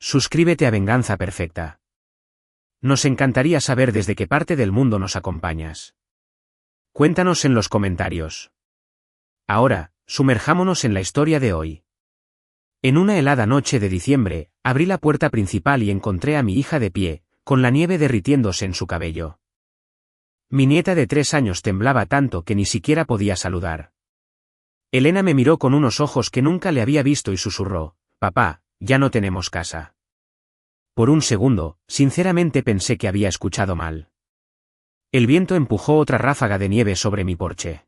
suscríbete a Venganza Perfecta. Nos encantaría saber desde qué parte del mundo nos acompañas. Cuéntanos en los comentarios. Ahora, sumerjámonos en la historia de hoy. En una helada noche de diciembre, abrí la puerta principal y encontré a mi hija de pie, con la nieve derritiéndose en su cabello. Mi nieta de 3 años temblaba tanto que ni siquiera podía saludar. Elena me miró con unos ojos que nunca le había visto y susurró: «Papá, ya no tenemos casa». Por un segundo, sinceramente pensé que había escuchado mal. El viento empujó otra ráfaga de nieve sobre mi porche.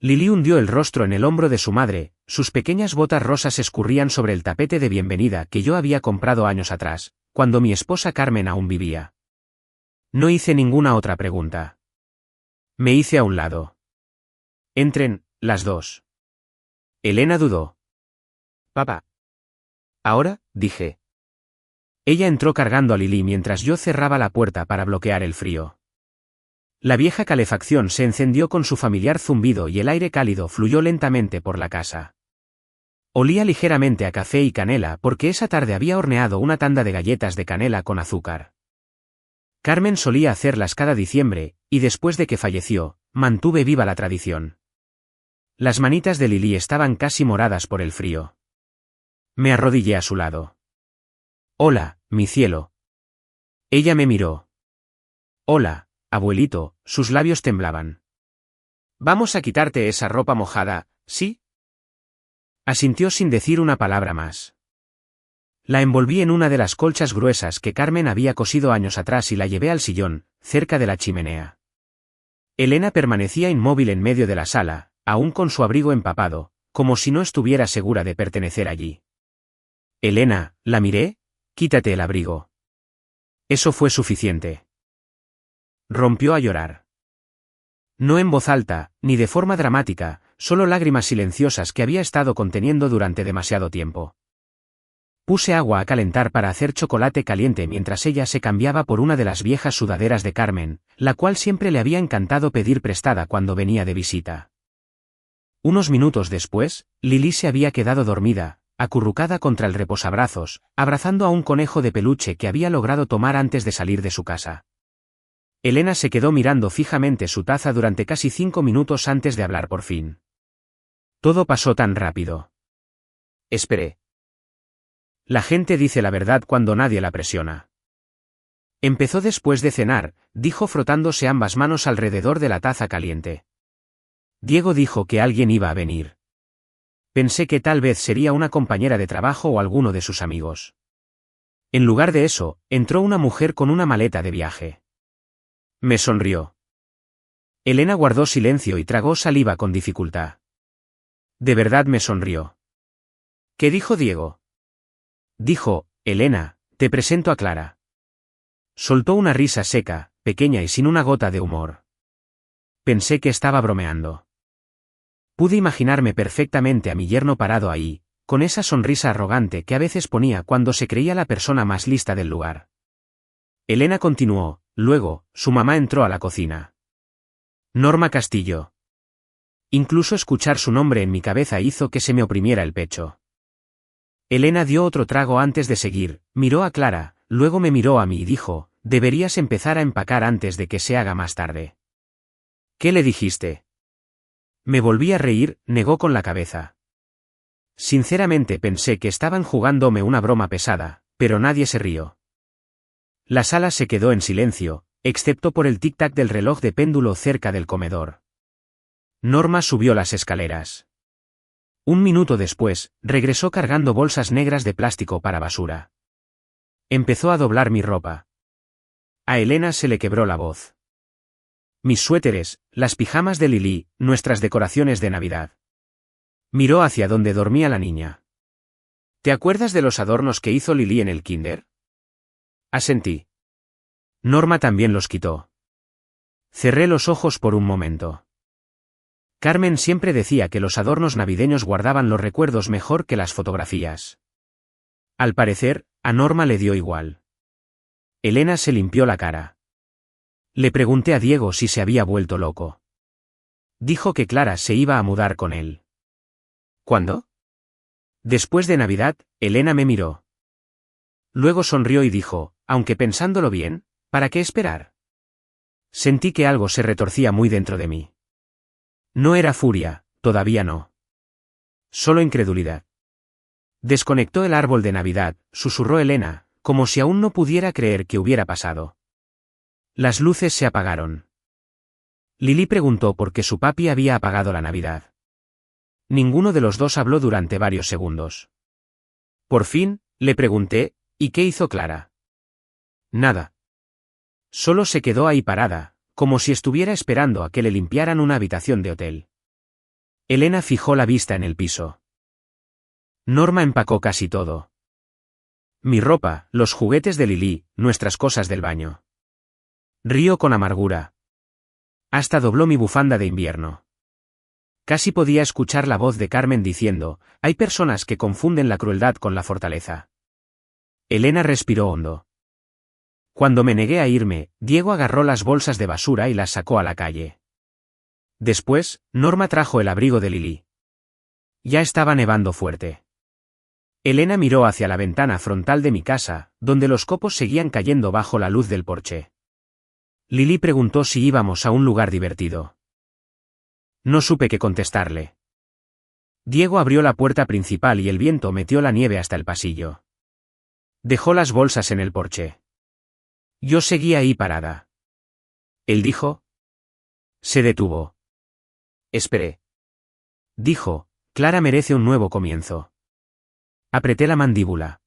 Lily hundió el rostro en el hombro de su madre, sus pequeñas botas rosas escurrían sobre el tapete de bienvenida que yo había comprado años atrás, cuando mi esposa Carmen aún vivía. No hice ninguna otra pregunta. Me hice a un lado. Entren, las dos. Elena dudó. «Papá». «¿Ahora?», dije. Ella entró cargando a Lily mientras yo cerraba la puerta para bloquear el frío. La vieja calefacción se encendió con su familiar zumbido y el aire cálido fluyó lentamente por la casa. Olía ligeramente a café y canela porque esa tarde había horneado una tanda de galletas de canela con azúcar. Carmen solía hacerlas cada diciembre, y después de que falleció, mantuve viva la tradición. Las manitas de Lily estaban casi moradas por el frío. Me arrodillé a su lado. «Hola, mi cielo». Ella me miró. «Hola, abuelito», sus labios temblaban. «¿Vamos a quitarte esa ropa mojada, sí?». Asintió sin decir una palabra más. La envolví en una de las colchas gruesas que Carmen había cosido años atrás y la llevé al sillón, cerca de la chimenea. Elena permanecía inmóvil en medio de la sala, aún con su abrigo empapado, como si no estuviera segura de pertenecer allí. «Elena», la miré, «quítate el abrigo». Eso fue suficiente. Rompió a llorar. No en voz alta, ni de forma dramática, solo lágrimas silenciosas que había estado conteniendo durante demasiado tiempo. Puse agua a calentar para hacer chocolate caliente mientras ella se cambiaba por una de las viejas sudaderas de Carmen, la cual siempre le había encantado pedir prestada cuando venía de visita. Unos minutos después, Lily se había quedado dormida, acurrucada contra el reposabrazos, abrazando a un conejo de peluche que había logrado tomar antes de salir de su casa. Elena se quedó mirando fijamente su taza durante casi 5 minutos antes de hablar por fin. Todo pasó tan rápido. Esperé. La gente dice la verdad cuando nadie la presiona. Empezó después de cenar, dijo frotándose ambas manos alrededor de la taza caliente. Diego dijo que alguien iba a venir. Pensé que tal vez sería una compañera de trabajo o alguno de sus amigos. En lugar de eso, entró una mujer con una maleta de viaje. Me sonrió. Elena guardó silencio y tragó saliva con dificultad. De verdad me sonrió. ¿Qué dijo Diego? Dijo: «Elena, te presento a Clara». Soltó una risa seca, pequeña y sin una gota de humor. Pensé que estaba bromeando. Pude imaginarme perfectamente a mi yerno parado ahí, con esa sonrisa arrogante que a veces ponía cuando se creía la persona más lista del lugar. Elena continuó: «Luego, su mamá entró a la cocina. Norma Castillo». Incluso escuchar su nombre en mi cabeza hizo que se me oprimiera el pecho. Elena dio otro trago antes de seguir, miró a Clara, luego me miró a mí y dijo: «Deberías empezar a empacar antes de que se haga más tarde». «¿Qué le dijiste?». Me volví a reír, negó con la cabeza. Sinceramente pensé que estaban jugándome una broma pesada, pero nadie se rió. La sala se quedó en silencio, excepto por el tic-tac del reloj de péndulo cerca del comedor. Norma subió las escaleras. Un minuto después, regresó cargando bolsas negras de plástico para basura. Empezó a doblar mi ropa. A Elena se le quebró la voz. Mis suéteres, las pijamas de Lily, nuestras decoraciones de Navidad. Miró hacia donde dormía la niña. ¿Te acuerdas de los adornos que hizo Lily en el kinder? Asentí. Norma también los quitó. Cerré los ojos por un momento. Carmen siempre decía que los adornos navideños guardaban los recuerdos mejor que las fotografías. Al parecer, a Norma le dio igual. Elena se limpió la cara. Le pregunté a Diego si se había vuelto loco. Dijo que Clara se iba a mudar con él. ¿Cuándo? Después de Navidad, Elena me miró. Luego sonrió y dijo, aunque pensándolo bien, ¿para qué esperar? Sentí que algo se retorcía muy dentro de mí. No era furia, todavía no. Solo incredulidad. Desconectó el árbol de Navidad, susurró Elena, como si aún no pudiera creer que hubiera pasado. Las luces se apagaron. Lily preguntó por qué su papi había apagado la Navidad. Ninguno de los dos habló durante varios segundos. Por fin, le pregunté, ¿y qué hizo Clara? Nada. Solo se quedó ahí parada, como si estuviera esperando a que le limpiaran una habitación de hotel. Elena fijó la vista en el piso. Norma empacó casi todo. Mi ropa, los juguetes de Lily, nuestras cosas del baño. Río con amargura. Hasta dobló mi bufanda de invierno. Casi podía escuchar la voz de Carmen diciendo, hay personas que confunden la crueldad con la fortaleza. Elena respiró hondo. Cuando me negué a irme, Diego agarró las bolsas de basura y las sacó a la calle. Después, Norma trajo el abrigo de Lily. Ya estaba nevando fuerte. Elena miró hacia la ventana frontal de mi casa, donde los copos seguían cayendo bajo la luz del porche. Lily preguntó si íbamos a un lugar divertido. No supe qué contestarle. Diego abrió la puerta principal y el viento metió la nieve hasta el pasillo. Dejó las bolsas en el porche. Yo seguía ahí parada. Él dijo. Se detuvo. Esperé. Dijo, Clara merece un nuevo comienzo. Apreté la mandíbula.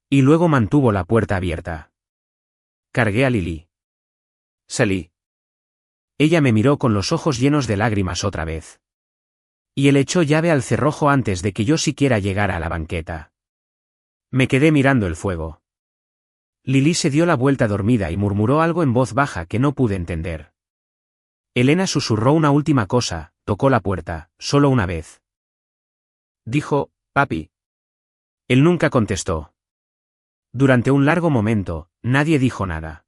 Y luego mantuvo la puerta abierta. Cargué a Lily. Salí. Ella me miró con los ojos llenos de lágrimas otra vez. Y él echó llave al cerrojo antes de que yo siquiera llegara a la banqueta. Me quedé mirando el fuego. Lily se dio la vuelta dormida y murmuró algo en voz baja que no pude entender. Elena susurró una última cosa, tocó la puerta, solo una vez. Dijo, papi. Él nunca contestó. Durante un largo momento, nadie dijo nada.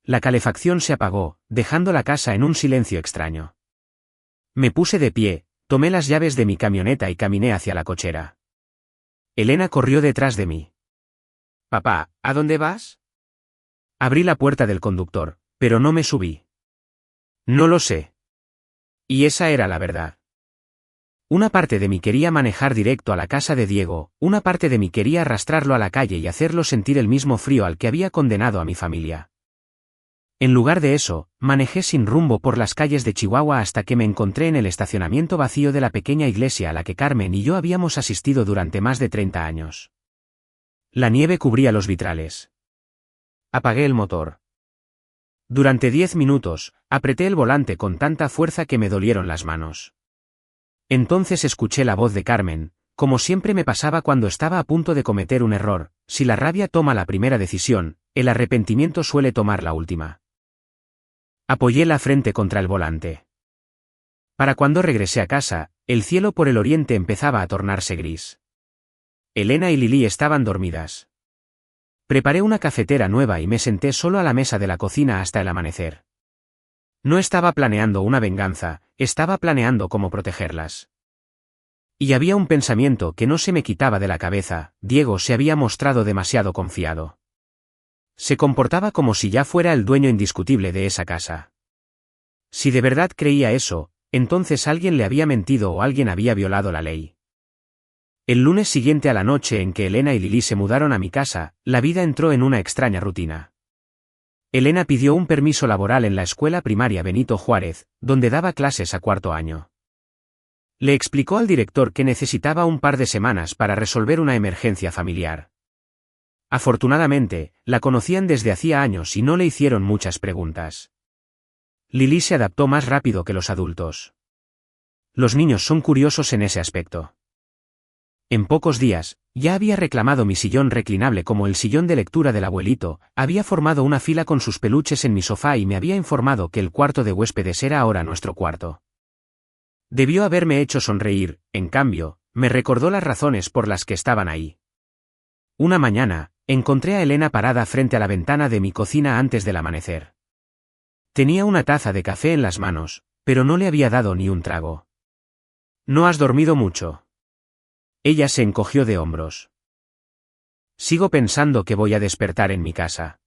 La calefacción se apagó, dejando la casa en un silencio extraño. Me puse de pie, tomé las llaves de mi camioneta y caminé hacia la cochera. Elena corrió detrás de mí. Papá, ¿a dónde vas? Abrí la puerta del conductor, pero no me subí. No lo sé. Y esa era la verdad. Una parte de mí quería manejar directo a la casa de Diego, una parte de mí quería arrastrarlo a la calle y hacerlo sentir el mismo frío al que había condenado a mi familia. En lugar de eso, manejé sin rumbo por las calles de Chihuahua hasta que me encontré en el estacionamiento vacío de la pequeña iglesia a la que Carmen y yo habíamos asistido durante más de 30 años. La nieve cubría los vitrales. Apagué el motor. Durante 10 minutos, apreté el volante con tanta fuerza que me dolieron las manos. Entonces escuché la voz de Carmen, como siempre me pasaba cuando estaba a punto de cometer un error, si la rabia toma la primera decisión, el arrepentimiento suele tomar la última. Apoyé la frente contra el volante. Para cuando regresé a casa, el cielo por el oriente empezaba a tornarse gris. Elena y Lily estaban dormidas. Preparé una cafetera nueva y me senté solo a la mesa de la cocina hasta el amanecer. No estaba planeando una venganza, estaba planeando cómo protegerlas. Y había un pensamiento que no se me quitaba de la cabeza, Diego se había mostrado demasiado confiado. Se comportaba como si ya fuera el dueño indiscutible de esa casa. Si de verdad creía eso, entonces alguien le había mentido o alguien había violado la ley. El lunes siguiente a la noche en que Elena y Lily se mudaron a mi casa, la vida entró en una extraña rutina. Elena pidió un permiso laboral en la escuela primaria Benito Juárez, donde daba clases a cuarto año. Le explicó al director que necesitaba un par de semanas para resolver una emergencia familiar. Afortunadamente, la conocían desde hacía años y no le hicieron muchas preguntas. Lily se adaptó más rápido que los adultos. Los niños son curiosos en ese aspecto. En pocos días, ya había reclamado mi sillón reclinable como el sillón de lectura del abuelito, había formado una fila con sus peluches en mi sofá y me había informado que el cuarto de huéspedes era ahora nuestro cuarto. Debió haberme hecho sonreír, en cambio, me recordó las razones por las que estaban ahí. Una mañana, encontré a Elena parada frente a la ventana de mi cocina antes del amanecer. Tenía una taza de café en las manos, pero no le había dado ni un trago. ¿No has dormido mucho? Ella se encogió de hombros. Sigo pensando que voy a despertar en mi casa.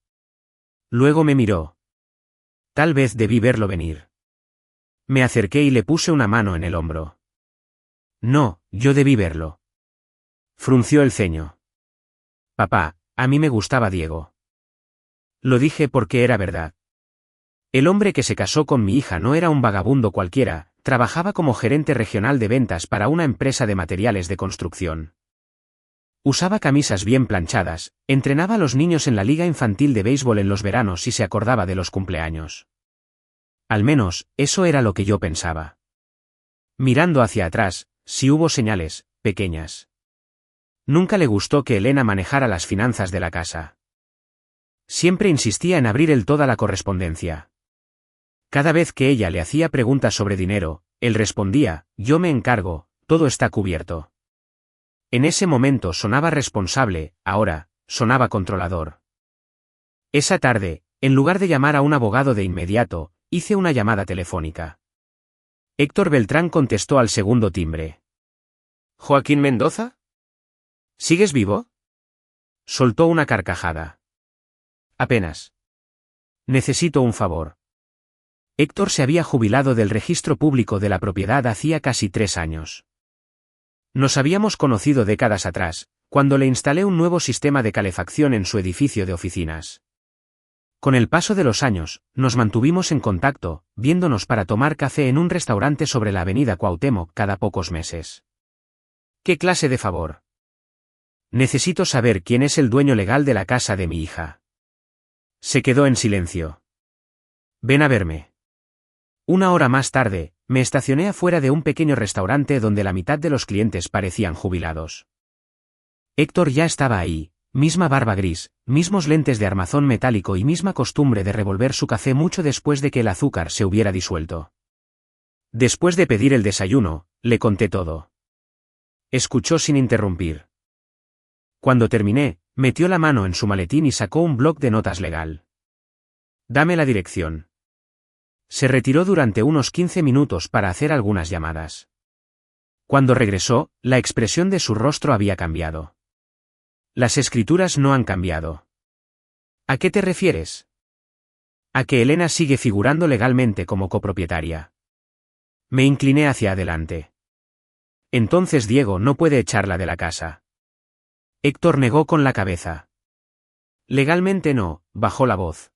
Luego me miró. Tal vez debí verlo venir. Me acerqué y le puse una mano en el hombro. No, yo debí verlo. Frunció el ceño. Papá, a mí me gustaba Diego. Lo dije porque era verdad. El hombre que se casó con mi hija no era un vagabundo cualquiera, trabajaba como gerente regional de ventas para una empresa de materiales de construcción. Usaba camisas bien planchadas, entrenaba a los niños en la liga infantil de béisbol en los veranos y se acordaba de los cumpleaños. Al menos, eso era lo que yo pensaba. Mirando hacia atrás, sí hubo señales, pequeñas. Nunca le gustó que Elena manejara las finanzas de la casa. Siempre insistía en abrir toda la correspondencia. Cada vez que ella le hacía preguntas sobre dinero, él respondía, yo me encargo, todo está cubierto. En ese momento sonaba responsable, ahora, sonaba controlador. Esa tarde, en lugar de llamar a un abogado de inmediato, hice una llamada telefónica. Héctor Beltrán contestó al segundo timbre. ¿Joaquín Mendoza? ¿Sigues vivo? Soltó una carcajada. Apenas. Necesito un favor. Héctor se había jubilado del registro público de la propiedad hacía casi 3 años. Nos habíamos conocido décadas atrás, cuando le instalé un nuevo sistema de calefacción en su edificio de oficinas. Con el paso de los años, nos mantuvimos en contacto, viéndonos para tomar café en un restaurante sobre la avenida Cuauhtémoc cada pocos meses. ¿Qué clase de favor? Necesito saber quién es el dueño legal de la casa de mi hija. Se quedó en silencio. Ven a verme. 1 hora más tarde, me estacioné afuera de un pequeño restaurante donde la mitad de los clientes parecían jubilados. Héctor ya estaba ahí, misma barba gris, mismos lentes de armazón metálico y misma costumbre de revolver su café mucho después de que el azúcar se hubiera disuelto. Después de pedir el desayuno, le conté todo. Escuchó sin interrumpir. Cuando terminé, metió la mano en su maletín y sacó un bloc de notas legal. Dame la dirección. Se retiró durante unos 15 minutos para hacer algunas llamadas. Cuando regresó, la expresión de su rostro había cambiado. Las escrituras no han cambiado. ¿A qué te refieres? A que Elena sigue figurando legalmente como copropietaria. Me incliné hacia adelante. Entonces Diego no puede echarla de la casa. Héctor negó con la cabeza. Legalmente no, bajó la voz.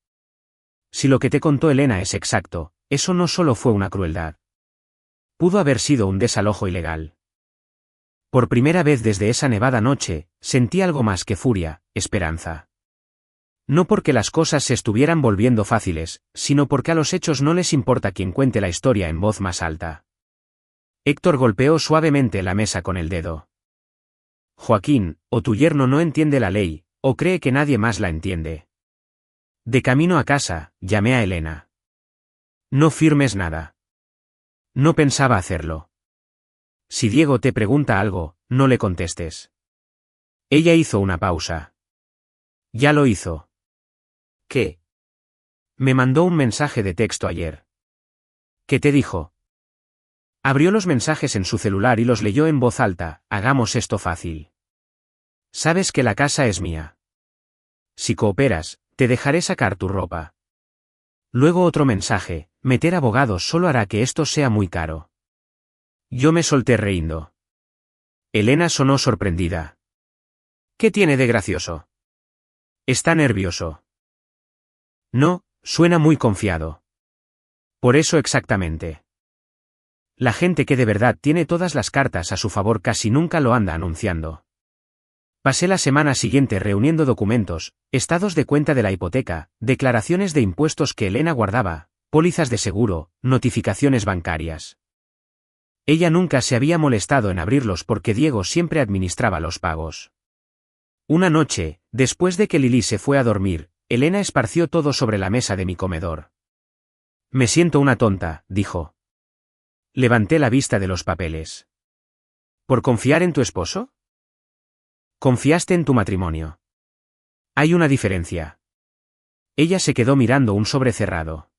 Si lo que te contó Elena es exacto, eso no solo fue una crueldad. Pudo haber sido un desalojo ilegal. Por primera vez desde esa nevada noche, sentí algo más que furia, esperanza. No porque las cosas se estuvieran volviendo fáciles, sino porque a los hechos no les importa quien cuente la historia en voz más alta. Héctor golpeó suavemente la mesa con el dedo. Joaquín, o tu yerno no entiende la ley, o cree que nadie más la entiende. De camino a casa, llamé a Elena. No firmes nada. No pensaba hacerlo. Si Diego te pregunta algo, no le contestes. Ella hizo una pausa. Ya lo hizo. ¿Qué? Me mandó un mensaje de texto ayer. ¿Qué te dijo? Abrió los mensajes en su celular y los leyó en voz alta, hagamos esto fácil. Sabes que la casa es mía. Si cooperas, te dejaré sacar tu ropa. Luego otro mensaje, meter abogados solo hará que esto sea muy caro. Yo me solté riendo. Elena sonó sorprendida. ¿Qué tiene de gracioso? Está nervioso. No, suena muy confiado. Por eso exactamente. La gente que de verdad tiene todas las cartas a su favor casi nunca lo anda anunciando. Pasé la semana siguiente reuniendo documentos, estados de cuenta de la hipoteca, declaraciones de impuestos que Elena guardaba, pólizas de seguro, notificaciones bancarias. Ella nunca se había molestado en abrirlos porque Diego siempre administraba los pagos. Una noche, después de que Lili se fue a dormir, Elena esparció todo sobre la mesa de mi comedor. Me siento una tonta, dijo. Levanté la vista de los papeles. ¿Por confiar en tu esposo? Confiaste en tu matrimonio. Hay una diferencia. Ella se quedó mirando un sobre cerrado.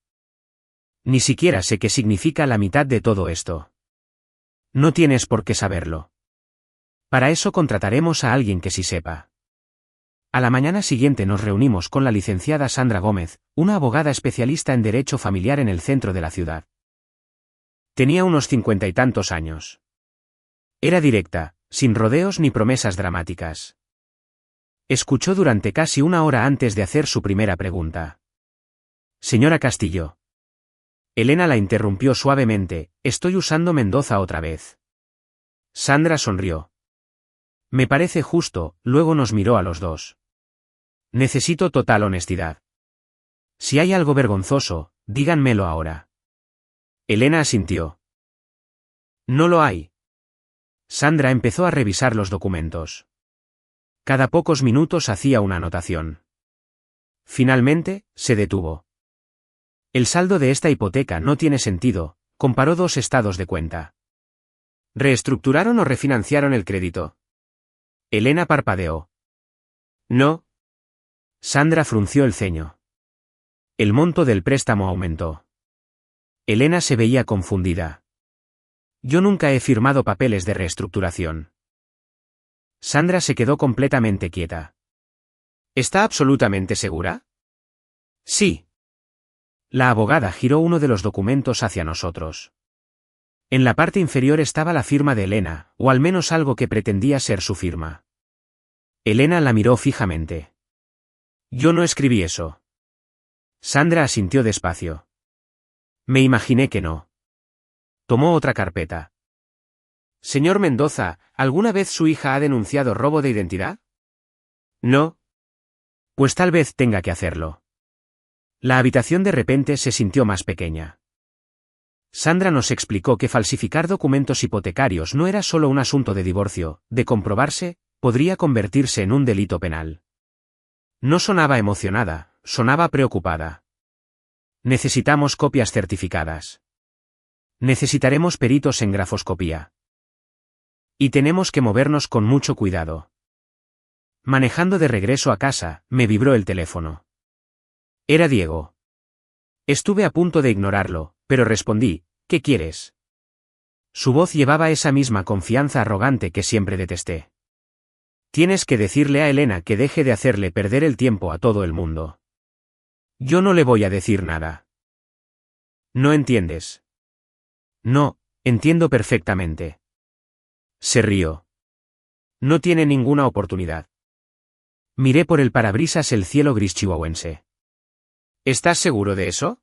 Ni siquiera sé qué significa la mitad de todo esto. No tienes por qué saberlo. Para eso contrataremos a alguien que sí sepa. A la mañana siguiente nos reunimos con la licenciada Sandra Gómez, una abogada especialista en derecho familiar en el centro de la ciudad. Tenía unos 50 y tantos años. Era directa, sin rodeos ni promesas dramáticas. Escuchó durante casi una hora antes de hacer su primera pregunta. Señora Castillo. Elena la interrumpió suavemente, estoy usando Mendoza otra vez. Sandra sonrió. Me parece justo, luego nos miró a los dos. Necesito total honestidad. Si hay algo vergonzoso, díganmelo ahora. Elena asintió. No lo hay. Sandra empezó a revisar los documentos. Cada pocos minutos hacía una anotación. Finalmente, se detuvo. El saldo de esta hipoteca no tiene sentido, comparó dos estados de cuenta. ¿Reestructuraron o refinanciaron el crédito? Elena parpadeó. No. Sandra frunció el ceño. El monto del préstamo aumentó. Elena se veía confundida. Yo nunca he firmado papeles de reestructuración. Sandra se quedó completamente quieta. ¿Está absolutamente segura? Sí. La abogada giró uno de los documentos hacia nosotros. En la parte inferior estaba la firma de Elena, o al menos algo que pretendía ser su firma. Elena la miró fijamente. Yo no escribí eso. Sandra asintió despacio. Me imaginé que no. Tomó otra carpeta. Señor Mendoza, ¿alguna vez su hija ha denunciado robo de identidad? No. Pues tal vez tenga que hacerlo. La habitación de repente se sintió más pequeña. Sandra nos explicó que falsificar documentos hipotecarios no era solo un asunto de divorcio, de comprobarse, podría convertirse en un delito penal. No sonaba emocionada, sonaba preocupada. Necesitamos copias certificadas. Necesitaremos peritos en grafoscopía. Y tenemos que movernos con mucho cuidado. Manejando de regreso a casa, me vibró el teléfono. Era Diego. Estuve a punto de ignorarlo, pero respondí, ¿qué quieres? Su voz llevaba esa misma confianza arrogante que siempre detesté. Tienes que decirle a Elena que deje de hacerle perder el tiempo a todo el mundo. Yo no le voy a decir nada. ¿No entiendes? No, entiendo perfectamente. Se rió. No tiene ninguna oportunidad. Miré por el parabrisas el cielo gris chihuahuense. ¿Estás seguro de eso?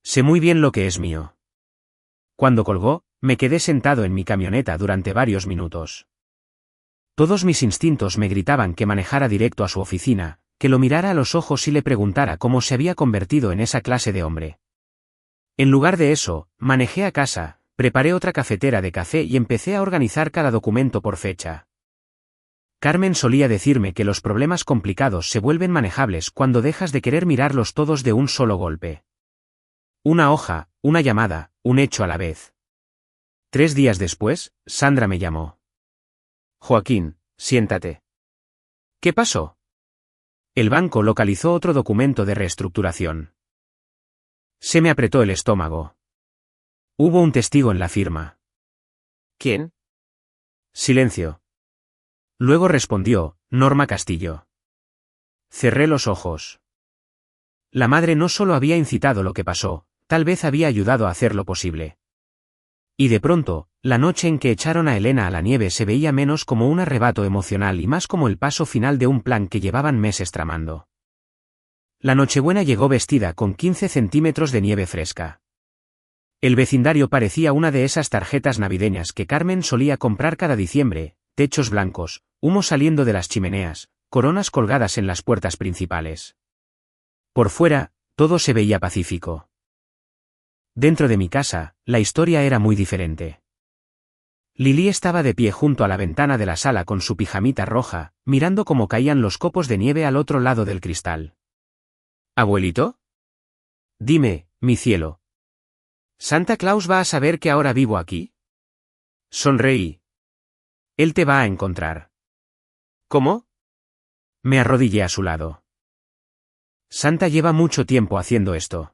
Sé muy bien lo que es mío. Cuando colgó, me quedé sentado en mi camioneta durante varios minutos. Todos mis instintos me gritaban que manejara directo a su oficina, que lo mirara a los ojos y le preguntara cómo se había convertido en esa clase de hombre. En lugar de eso, manejé a casa, preparé otra cafetera de café y empecé a organizar cada documento por fecha. Carmen solía decirme que los problemas complicados se vuelven manejables cuando dejas de querer mirarlos todos de un solo golpe. Una hoja, una llamada, un hecho a la vez. 3 días después, Sandra me llamó. Joaquín, siéntate. ¿Qué pasó? El banco localizó otro documento de reestructuración. Se me apretó el estómago. Hubo un testigo en la firma. ¿Quién? Silencio. Luego respondió, Norma Castillo. Cerré los ojos. La madre no solo había incitado lo que pasó, tal vez había ayudado a hacer lo posible. Y de pronto, la noche en que echaron a Elena a la nieve se veía menos como un arrebato emocional y más como el paso final de un plan que llevaban meses tramando. La Nochebuena llegó vestida con 15 centímetros de nieve fresca. El vecindario parecía una de esas tarjetas navideñas que Carmen solía comprar cada diciembre, techos blancos, humo saliendo de las chimeneas, coronas colgadas en las puertas principales. Por fuera, todo se veía pacífico. Dentro de mi casa, la historia era muy diferente. Lili estaba de pie junto a la ventana de la sala con su pijamita roja, mirando cómo caían los copos de nieve al otro lado del cristal. ¿Abuelito? Dime, mi cielo. ¿Santa Claus va a saber que ahora vivo aquí? Sonreí. Él te va a encontrar. ¿Cómo? Me arrodillé a su lado. Santa lleva mucho tiempo haciendo esto.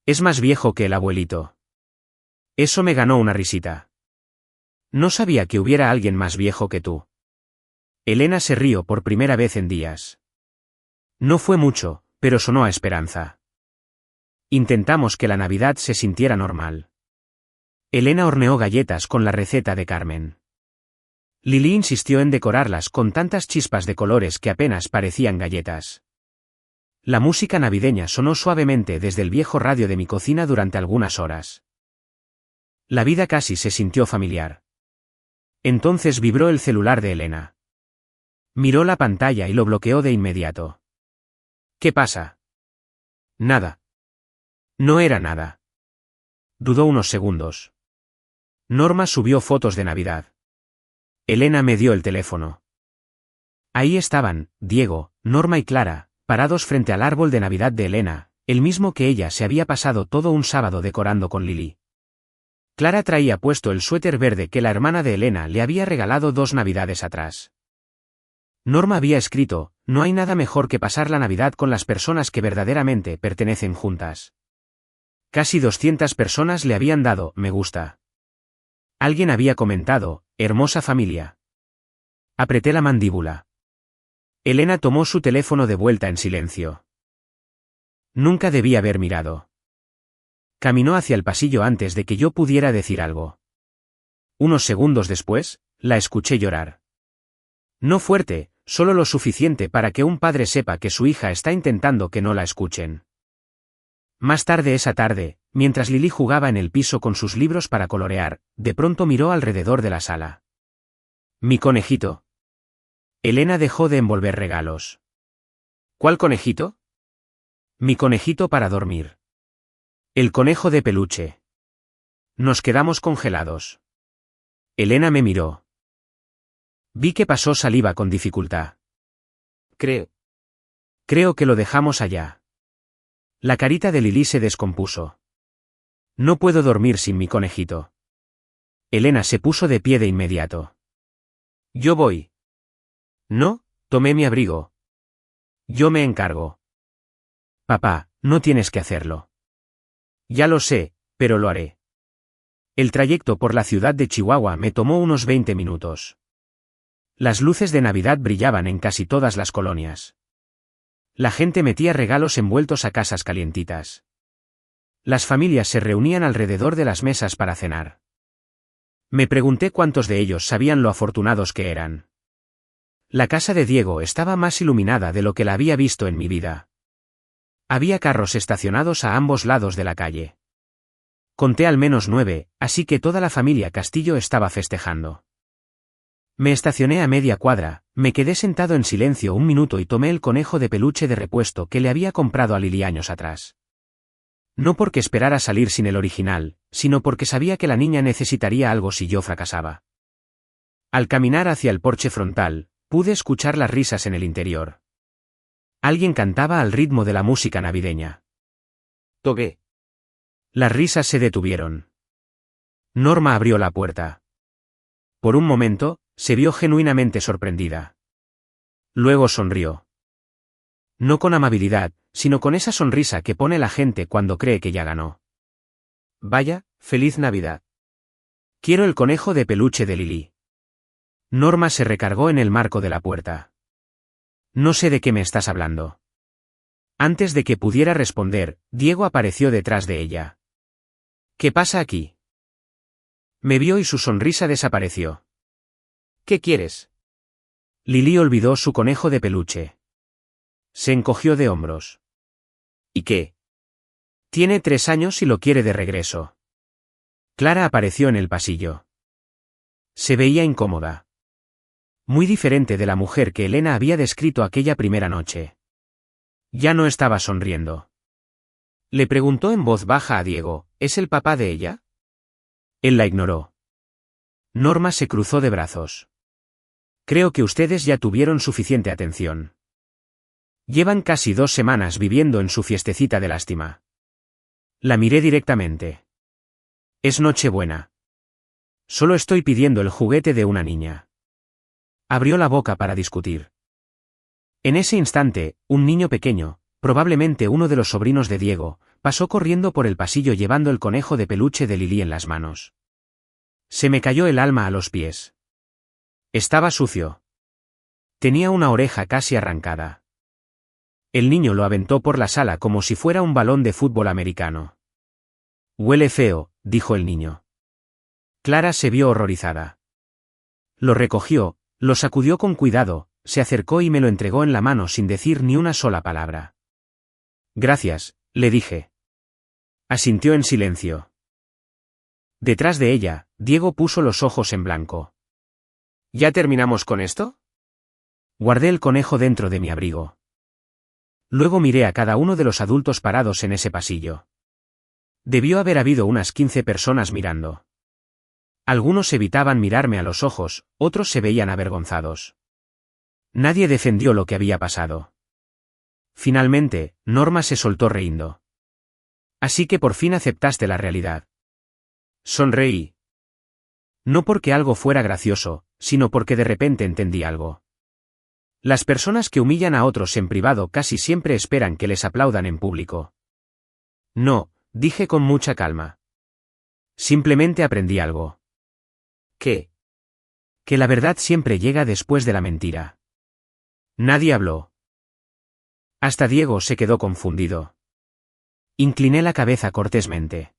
Es más viejo que el abuelito. Eso me ganó una risita. No sabía que hubiera alguien más viejo que tú. Elena se rió por primera vez en días. No fue mucho, pero sonó a esperanza. Intentamos que la Navidad se sintiera normal. Elena horneó galletas con la receta de Carmen. Lily insistió en decorarlas con tantas chispas de colores que apenas parecían galletas. La música navideña sonó suavemente desde el viejo radio de mi cocina durante algunas horas. La vida casi se sintió familiar. Entonces vibró el celular de Elena. Miró la pantalla y lo bloqueó de inmediato. ¿Qué pasa? Nada. No era nada. Dudó unos segundos. Norma subió fotos de Navidad. Elena me dio el teléfono. Ahí estaban, Diego, Norma y Clara, parados frente al árbol de Navidad de Elena, el mismo que ella se había pasado todo un sábado decorando con Lily. Clara traía puesto el suéter verde que la hermana de Elena le había regalado 2 navidades atrás. Norma había escrito: no hay nada mejor que pasar la Navidad con las personas que verdaderamente pertenecen juntas. Casi 200 personas le habían dado me gusta. Alguien había comentado: hermosa familia. Apreté la mandíbula. Elena tomó su teléfono de vuelta en silencio. Nunca debí haber mirado. Caminó hacia el pasillo antes de que yo pudiera decir algo. Unos segundos después, la escuché llorar. No fuerte, solo lo suficiente para que un padre sepa que su hija está intentando que no la escuchen. Más tarde esa tarde, mientras Lily jugaba en el piso con sus libros para colorear, de pronto miró alrededor de la sala. Mi conejito. Elena dejó de envolver regalos. ¿Cuál conejito? Mi conejito para dormir. El conejo de peluche. Nos quedamos congelados. Elena me miró. Vi que pasó saliva con dificultad. Creo que lo dejamos allá. La carita de Lily se descompuso. No puedo dormir sin mi conejito. Elena se puso de pie de inmediato. Yo voy. No, tomé mi abrigo. Yo me encargo. Papá, no tienes que hacerlo. Ya lo sé, pero lo haré. El trayecto por la ciudad de Chihuahua me tomó unos 20 minutos. Las luces de Navidad brillaban en casi todas las colonias. La gente metía regalos envueltos a casas calientitas. Las familias se reunían alrededor de las mesas para cenar. Me pregunté cuántos de ellos sabían lo afortunados que eran. La casa de Diego estaba más iluminada de lo que la había visto en mi vida. Había carros estacionados a ambos lados de la calle. Conté al menos 9, así que toda la familia Castillo estaba festejando. Me estacioné a media cuadra, me quedé sentado en silencio un minuto y tomé el conejo de peluche de repuesto que le había comprado a Lily años atrás. No porque esperara salir sin el original, sino porque sabía que la niña necesitaría algo si yo fracasaba. Al caminar hacia el porche frontal, pude escuchar las risas en el interior. Alguien cantaba al ritmo de la música navideña. Toqué. Las risas se detuvieron. Norma abrió la puerta. Por un momento, se vio genuinamente sorprendida. Luego sonrió. No con amabilidad, sino con esa sonrisa que pone la gente cuando cree que ya ganó. Vaya, feliz Navidad. Quiero el conejo de peluche de Lily. Norma se recargó en el marco de la puerta. No sé de qué me estás hablando. Antes de que pudiera responder, Diego apareció detrás de ella. ¿Qué pasa aquí? Me vio y su sonrisa desapareció. ¿Qué quieres? Lily olvidó su conejo de peluche. Se encogió de hombros. ¿Y qué? Tiene 3 años y lo quiere de regreso. Clara apareció en el pasillo. Se veía incómoda. Muy diferente de la mujer que Elena había descrito aquella primera noche. Ya no estaba sonriendo. Le preguntó en voz baja a Diego: ¿es el papá de ella? Él la ignoró. Norma se cruzó de brazos. Creo que ustedes ya tuvieron suficiente atención. Llevan casi 2 semanas viviendo en su fiestecita de lástima. La miré directamente. Es Nochebuena. Solo estoy pidiendo el juguete de una niña. Abrió la boca para discutir. En ese instante, un niño pequeño, probablemente uno de los sobrinos de Diego, pasó corriendo por el pasillo llevando el conejo de peluche de Lily en las manos. Se me cayó el alma a los pies. Estaba sucio. Tenía una oreja casi arrancada. El niño lo aventó por la sala como si fuera un balón de fútbol americano. Huele feo, dijo el niño. Clara se vio horrorizada. Lo recogió, lo sacudió con cuidado, se acercó y me lo entregó en la mano sin decir ni una sola palabra. Gracias, le dije. Asintió en silencio. Detrás de ella, Diego puso los ojos en blanco. ¿Ya terminamos con esto? Guardé el conejo dentro de mi abrigo. Luego miré a cada uno de los adultos parados en ese pasillo. Debió haber habido unas 15 personas mirando. Algunos evitaban mirarme a los ojos, otros se veían avergonzados. Nadie defendió lo que había pasado. Finalmente, Norma se soltó riendo. Así que por fin aceptaste la realidad. Sonreí. No porque algo fuera gracioso, sino porque de repente entendí algo. Las personas que humillan a otros en privado casi siempre esperan que les aplaudan en público. No, dije con mucha calma. Simplemente aprendí algo. ¿Qué? Que la verdad siempre llega después de la mentira. Nadie habló. Hasta Diego se quedó confundido. Incliné la cabeza cortésmente.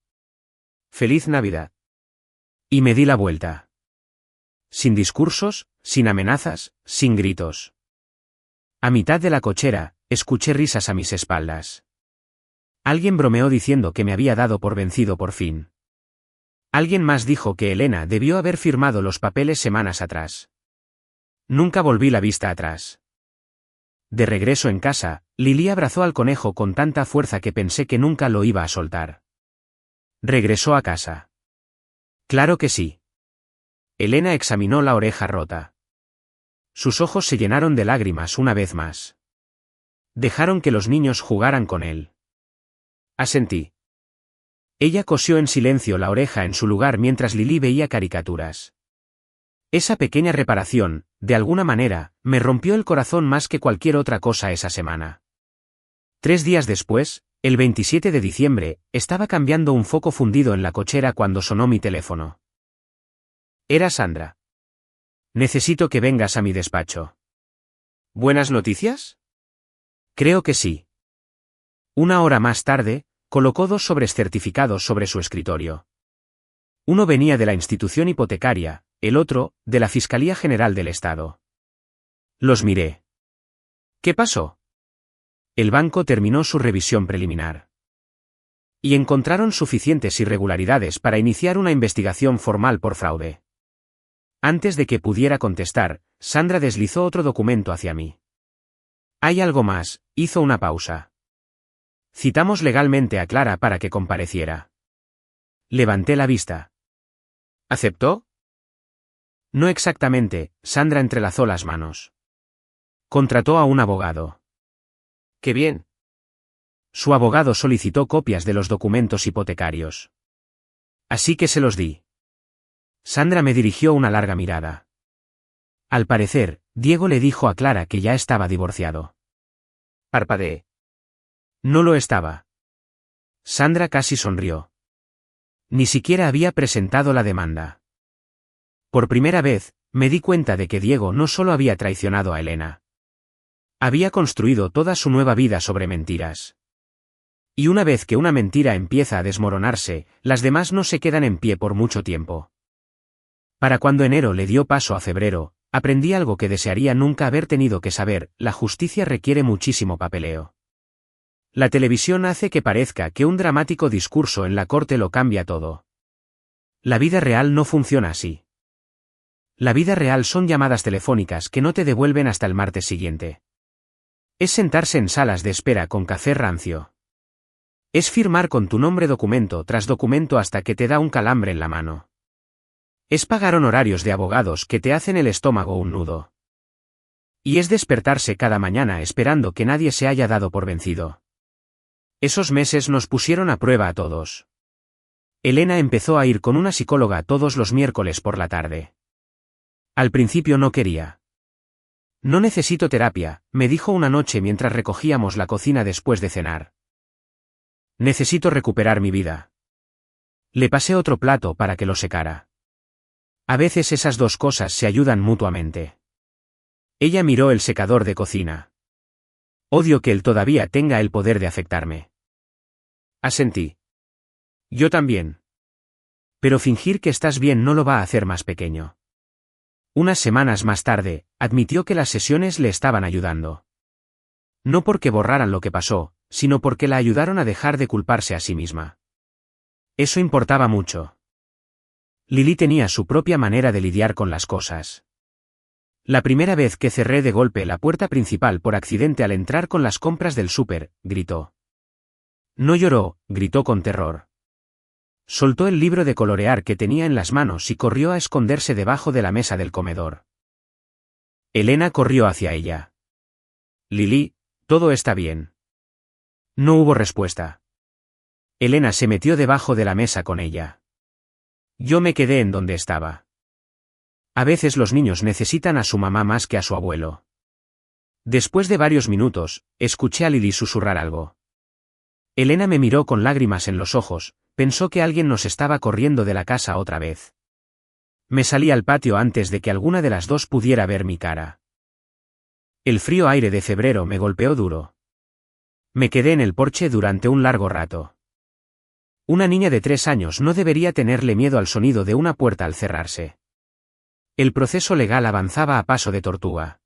Feliz Navidad. Y me di la vuelta. Sin discursos, sin amenazas, sin gritos. A mitad de la cochera, escuché risas a mis espaldas. Alguien bromeó diciendo que me había dado por vencido por fin. Alguien más dijo que Elena debió haber firmado los papeles semanas atrás. Nunca volví la vista atrás. De regreso en casa, Lili abrazó al conejo con tanta fuerza que pensé que nunca lo iba a soltar. Regresó a casa. Claro que sí. Elena examinó la oreja rota. Sus ojos se llenaron de lágrimas una vez más. Dejaron que los niños jugaran con él. Asentí. Ella cosió en silencio la oreja en su lugar mientras Lili veía caricaturas. Esa pequeña reparación, de alguna manera, me rompió el corazón más que cualquier otra cosa esa semana. 3 días después, el 27 de diciembre, estaba cambiando un foco fundido en la cochera cuando sonó mi teléfono. Era Sandra. Necesito que vengas a mi despacho. ¿Buenas noticias? Creo que sí. 1 hora más tarde, colocó 2 sobres certificados sobre su escritorio. Uno venía de la institución hipotecaria, el otro, de la Fiscalía General del Estado. Los miré. ¿Qué pasó? El banco terminó su revisión preliminar. Y encontraron suficientes irregularidades para iniciar una investigación formal por fraude. Antes de que pudiera contestar, Sandra deslizó otro documento hacia mí. Hay algo más, hizo una pausa. Citamos legalmente a Clara para que compareciera. Levanté la vista. ¿Aceptó? No exactamente, Sandra entrelazó las manos. Contrató a un abogado. ¡Qué bien! Su abogado solicitó copias de los documentos hipotecarios. Así que se los di. Sandra me dirigió una larga mirada. Al parecer, Diego le dijo a Clara que ya estaba divorciado. Parpadeé. No lo estaba. Sandra casi sonrió. Ni siquiera había presentado la demanda. Por primera vez, me di cuenta de que Diego no solo había traicionado a Elena. Había construido toda su nueva vida sobre mentiras. Y una vez que una mentira empieza a desmoronarse, las demás no se quedan en pie por mucho tiempo. Para cuando enero le dio paso a febrero, aprendí algo que desearía nunca haber tenido que saber: la justicia requiere muchísimo papeleo. La televisión hace que parezca que un dramático discurso en la corte lo cambia todo. La vida real no funciona así. La vida real son llamadas telefónicas que no te devuelven hasta el martes siguiente. Es sentarse en salas de espera con café rancio. Es firmar con tu nombre documento tras documento hasta que te da un calambre en la mano. Es pagar honorarios de abogados que te hacen el estómago un nudo. Y es despertarse cada mañana esperando que nadie se haya dado por vencido. Esos meses nos pusieron a prueba a todos. Elena empezó a ir con una psicóloga todos los miércoles por la tarde. Al principio no quería. No necesito terapia, me dijo una noche mientras recogíamos la cocina después de cenar. Necesito recuperar mi vida. Le pasé otro plato para que lo secara. A veces esas dos cosas se ayudan mutuamente. Ella miró el secador de cocina. Odio que él todavía tenga el poder de afectarme. Asentí. Yo también. Pero fingir que estás bien no lo va a hacer más pequeño. Unas semanas más tarde, admitió que las sesiones le estaban ayudando. No porque borraran lo que pasó, sino porque la ayudaron a dejar de culparse a sí misma. Eso importaba mucho. Lily tenía su propia manera de lidiar con las cosas. La primera vez que cerré de golpe la puerta principal por accidente al entrar con las compras del súper, gritó. No lloró, gritó con terror. Soltó el libro de colorear que tenía en las manos y corrió a esconderse debajo de la mesa del comedor. Elena corrió hacia ella. Lily, todo está bien. No hubo respuesta. Elena se metió debajo de la mesa con ella. Yo me quedé en donde estaba. A veces los niños necesitan a su mamá más que a su abuelo. Después de varios minutos, escuché a Lily susurrar algo. Elena me miró con lágrimas en los ojos, pensó que alguien nos estaba corriendo de la casa otra vez. Me salí al patio antes de que alguna de las dos pudiera ver mi cara. El frío aire de febrero me golpeó duro. Me quedé en el porche durante un largo rato. Una niña de 3 años no debería tenerle miedo al sonido de una puerta al cerrarse. El proceso legal avanzaba a paso de tortuga.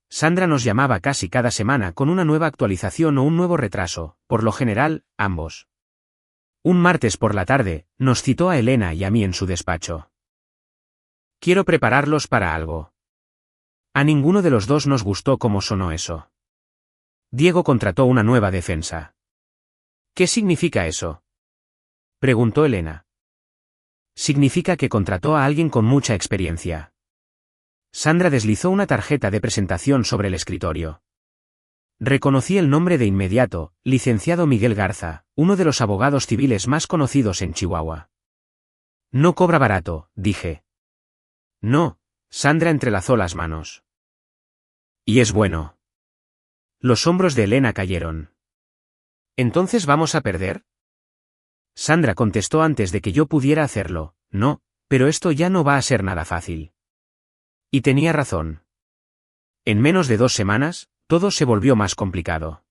Sandra nos llamaba casi cada semana con una nueva actualización o un nuevo retraso, por lo general, ambos. Un martes por la tarde, nos citó a Elena y a mí en su despacho. Quiero prepararlos para algo. A ninguno de los dos nos gustó cómo sonó eso. Diego contrató una nueva defensa. ¿Qué significa eso? Preguntó Elena. Significa que contrató a alguien con mucha experiencia. Sandra deslizó una tarjeta de presentación sobre el escritorio. Reconocí el nombre de inmediato, licenciado Miguel Garza, uno de los abogados civiles más conocidos en Chihuahua. No cobra barato, dije. No, Sandra entrelazó las manos. Y es bueno. Los hombros de Elena cayeron. ¿Entonces vamos a perder? Sandra contestó antes de que yo pudiera hacerlo, no, pero esto ya no va a ser nada fácil. Y tenía razón. En menos de 2 semanas, todo se volvió más complicado.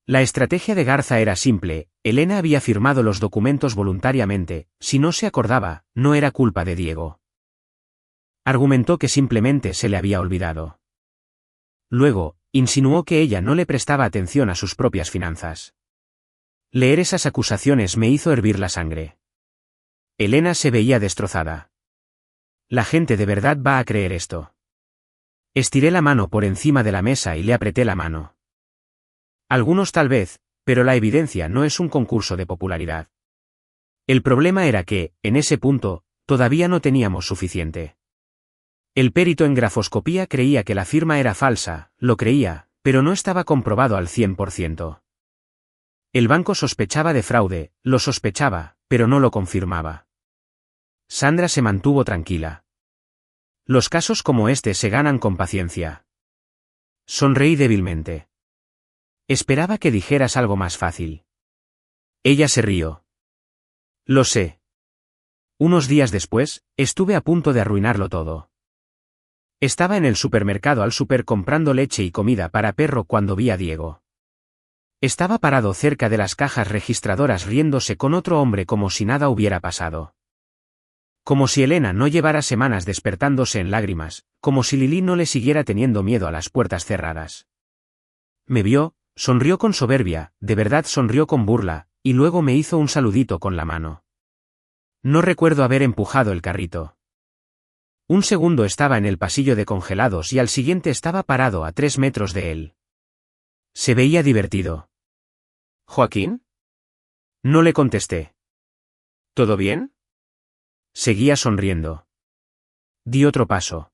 La estrategia de Garza era simple, Elena había firmado los documentos voluntariamente, si no se acordaba, no era culpa de Diego. Argumentó que simplemente se le había olvidado. Luego, insinuó que ella no le prestaba atención a sus propias finanzas. Leer esas acusaciones me hizo hervir la sangre. Elena se veía destrozada. La gente de verdad va a creer esto. Estiré la mano por encima de la mesa y le apreté la mano. Algunos tal vez, pero la evidencia no es un concurso de popularidad. El problema era que, en ese punto, todavía no teníamos suficiente. El perito en grafoscopía creía que la firma era falsa, lo creía, pero no estaba comprobado al 100%. El banco sospechaba de fraude, lo sospechaba, pero no lo confirmaba. Sandra se mantuvo tranquila. Los casos como este se ganan con paciencia. Sonreí débilmente. Esperaba que dijeras algo más fácil. Ella se rió. Lo sé. Unos días después, estuve a punto de arruinarlo todo. Estaba en el supermercado al súper comprando leche y comida para perro cuando vi a Diego. Estaba parado cerca de las cajas registradoras riéndose con otro hombre como si nada hubiera pasado. Como si Elena no llevara semanas despertándose en lágrimas, como si Lily no le siguiera teniendo miedo a las puertas cerradas. Me vio, sonrió con soberbia, de verdad sonrió con burla, y luego me hizo un saludito con la mano. No recuerdo haber empujado el carrito. Un segundo estaba en el pasillo de congelados y al siguiente estaba parado a 3 metros de él. Se veía divertido. ¿Joaquín? No le contesté. ¿Todo bien? Seguía sonriendo. Di otro paso.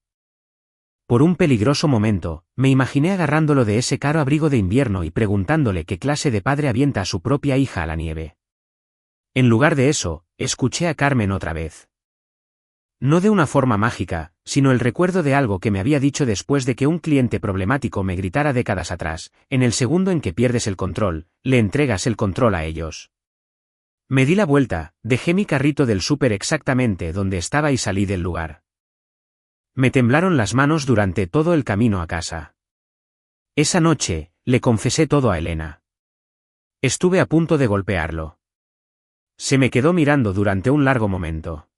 Por un peligroso momento, me imaginé agarrándolo de ese caro abrigo de invierno y preguntándole qué clase de padre avienta a su propia hija a la nieve. En lugar de eso, escuché a Carmen otra vez. No de una forma mágica, sino el recuerdo de algo que me había dicho después de que un cliente problemático me gritara décadas atrás, en el segundo en que pierdes el control, le entregas el control a ellos. Me di la vuelta, dejé mi carrito del súper exactamente donde estaba y salí del lugar. Me temblaron las manos durante todo el camino a casa. Esa noche, le confesé todo a Elena. Estuve a punto de golpearlo. Se me quedó mirando durante un largo momento.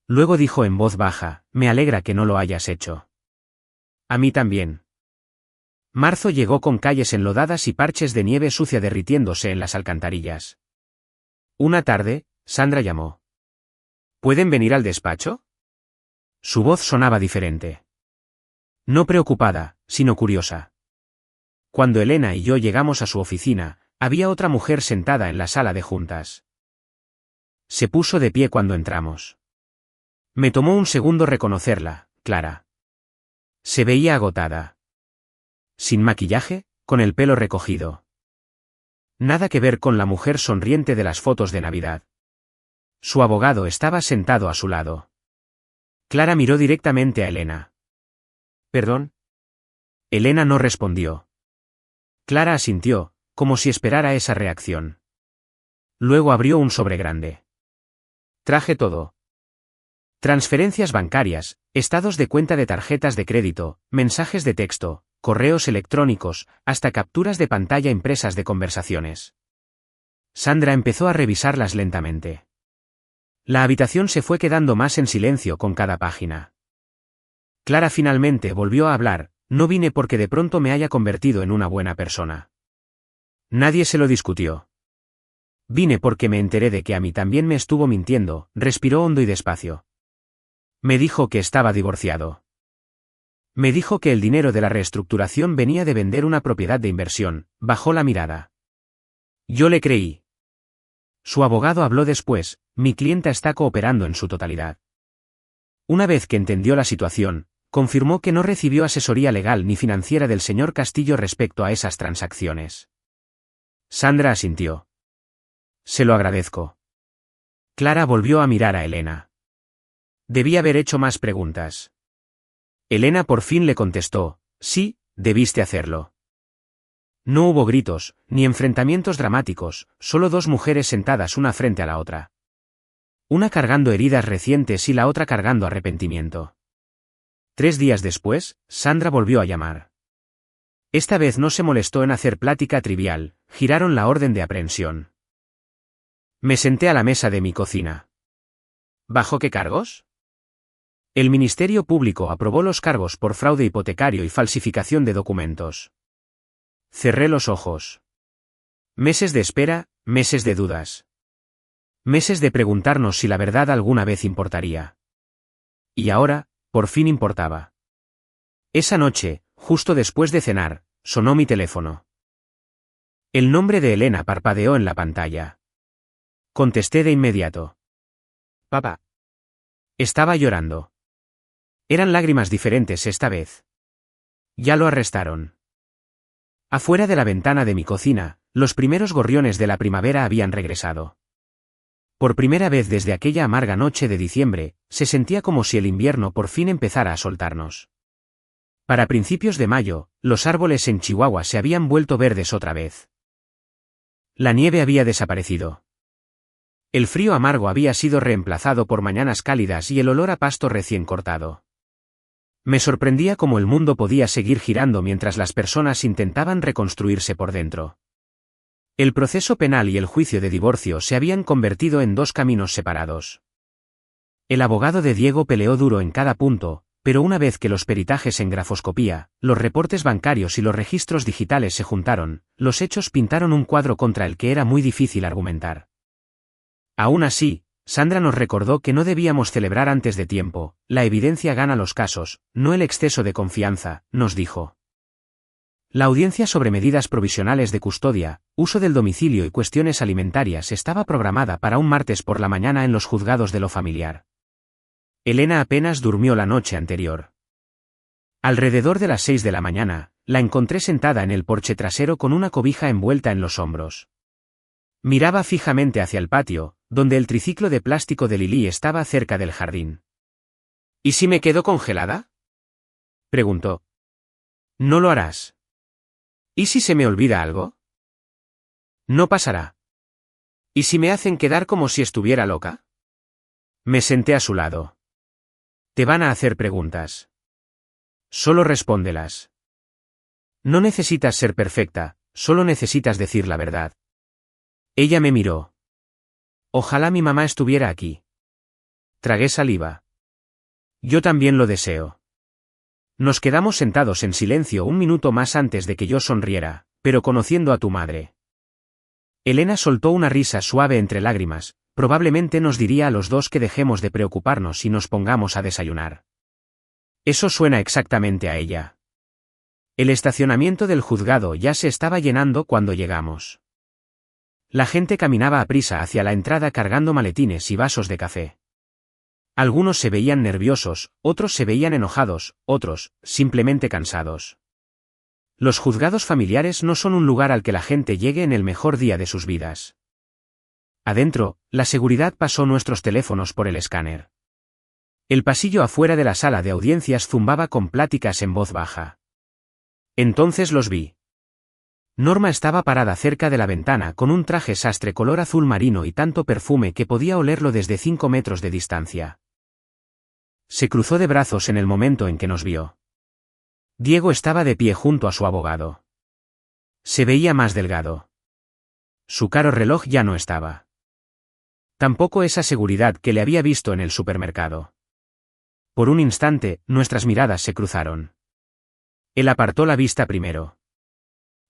Luego dijo en voz baja, me alegra que no lo hayas hecho. A mí también. Marzo llegó con calles enlodadas y parches de nieve sucia derritiéndose en las alcantarillas. Una tarde, Sandra llamó. ¿Pueden venir al despacho? Su voz sonaba diferente. No preocupada, sino curiosa. Cuando Elena y yo llegamos a su oficina, había otra mujer sentada en la sala de juntas. Se puso de pie cuando entramos. Me tomó un segundo reconocerla, Clara. Se veía agotada. Sin maquillaje, con el pelo recogido. Nada que ver con la mujer sonriente de las fotos de Navidad. Su abogado estaba sentado a su lado. Clara miró directamente a Elena. ¿Perdón? Elena no respondió. Clara asintió, como si esperara esa reacción. Luego abrió un sobre grande. Traje todo. Transferencias bancarias, estados de cuenta de tarjetas de crédito, mensajes de texto, correos electrónicos, hasta capturas de pantalla impresas de conversaciones. Sandra empezó a revisarlas lentamente. La habitación se fue quedando más en silencio con cada página. Clara finalmente volvió a hablar, no vine porque de pronto me haya convertido en una buena persona. Nadie se lo discutió. Vine porque me enteré de que a mí también me estuvo mintiendo, respiró hondo y despacio. Me dijo que estaba divorciado. Me dijo que el dinero de la reestructuración venía de vender una propiedad de inversión, bajó la mirada. Yo le creí. Su abogado habló después, mi clienta está cooperando en su totalidad. Una vez que entendió la situación, confirmó que no recibió asesoría legal ni financiera del señor Castillo respecto a esas transacciones. Sandra asintió. Se lo agradezco. Clara volvió a mirar a Elena. Debí haber hecho más preguntas. Elena por fin le contestó, sí, debiste hacerlo. No hubo gritos, ni enfrentamientos dramáticos, solo dos mujeres sentadas una frente a la otra. Una cargando heridas recientes y la otra cargando arrepentimiento. 3 días después, Sandra volvió a llamar. Esta vez no se molestó en hacer plática trivial, giraron la orden de aprehensión. Me senté a la mesa de mi cocina. ¿Bajo qué cargos? El Ministerio Público aprobó los cargos por fraude hipotecario y falsificación de documentos. Cerré los ojos. Meses de espera, meses de dudas. Meses de preguntarnos si la verdad alguna vez importaría. Y ahora, por fin importaba. Esa noche, justo después de cenar, sonó mi teléfono. El nombre de Elena parpadeó en la pantalla. Contesté de inmediato. Papá. Estaba llorando. Eran lágrimas diferentes esta vez. Ya lo arrestaron. Afuera de la ventana de mi cocina, los primeros gorriones de la primavera habían regresado. Por primera vez desde aquella amarga noche de diciembre, se sentía como si el invierno por fin empezara a soltarnos. Para principios de mayo, los árboles en Chihuahua se habían vuelto verdes otra vez. La nieve había desaparecido. El frío amargo había sido reemplazado por mañanas cálidas y el olor a pasto recién cortado. Me sorprendía cómo el mundo podía seguir girando mientras las personas intentaban reconstruirse por dentro. El proceso penal y el juicio de divorcio se habían convertido en dos caminos separados. El abogado de Diego peleó duro en cada punto, pero una vez que los peritajes en grafoscopía, los reportes bancarios y los registros digitales se juntaron, los hechos pintaron un cuadro contra el que era muy difícil argumentar. Aún así, Sandra nos recordó que no debíamos celebrar antes de tiempo, la evidencia gana los casos, no el exceso de confianza, nos dijo. La audiencia sobre medidas provisionales de custodia, uso del domicilio y cuestiones alimentarias estaba programada para un martes por la mañana en los juzgados de lo familiar. Elena apenas durmió la noche anterior. Alrededor de las 6 de la mañana, la encontré sentada en el porche trasero con una cobija envuelta en los hombros. Miraba fijamente hacia el patio, donde el triciclo de plástico de Lili estaba cerca del jardín. ¿Y si me quedo congelada?, preguntó. No lo harás. ¿Y si se me olvida algo? No pasará. ¿Y si me hacen quedar como si estuviera loca? Me senté a su lado. Te van a hacer preguntas. Solo respóndelas. No necesitas ser perfecta, solo necesitas decir la verdad. Ella me miró. Ojalá mi mamá estuviera aquí. Tragué saliva. Yo también lo deseo. Nos quedamos sentados en silencio un minuto más antes de que yo sonriera, pero conociendo a tu madre. Elena soltó una risa suave entre lágrimas, probablemente nos diría a los dos que dejemos de preocuparnos y nos pongamos a desayunar. Eso suena exactamente a ella. El estacionamiento del juzgado ya se estaba llenando cuando llegamos. La gente caminaba aprisa hacia la entrada cargando maletines y vasos de café. Algunos se veían nerviosos, otros se veían enojados, otros, simplemente cansados. Los juzgados familiares no son un lugar al que la gente llegue en el mejor día de sus vidas. Adentro, la seguridad pasó nuestros teléfonos por el escáner. El pasillo afuera de la sala de audiencias zumbaba con pláticas en voz baja. Entonces los vi. Norma estaba parada cerca de la ventana con un traje sastre color azul marino y tanto perfume que podía olerlo desde 5 metros de distancia. Se cruzó de brazos en el momento en que nos vio. Diego estaba de pie junto a su abogado. Se veía más delgado. Su caro reloj ya no estaba. Tampoco esa seguridad que le había visto en el supermercado. Por un instante, nuestras miradas se cruzaron. Él apartó la vista primero.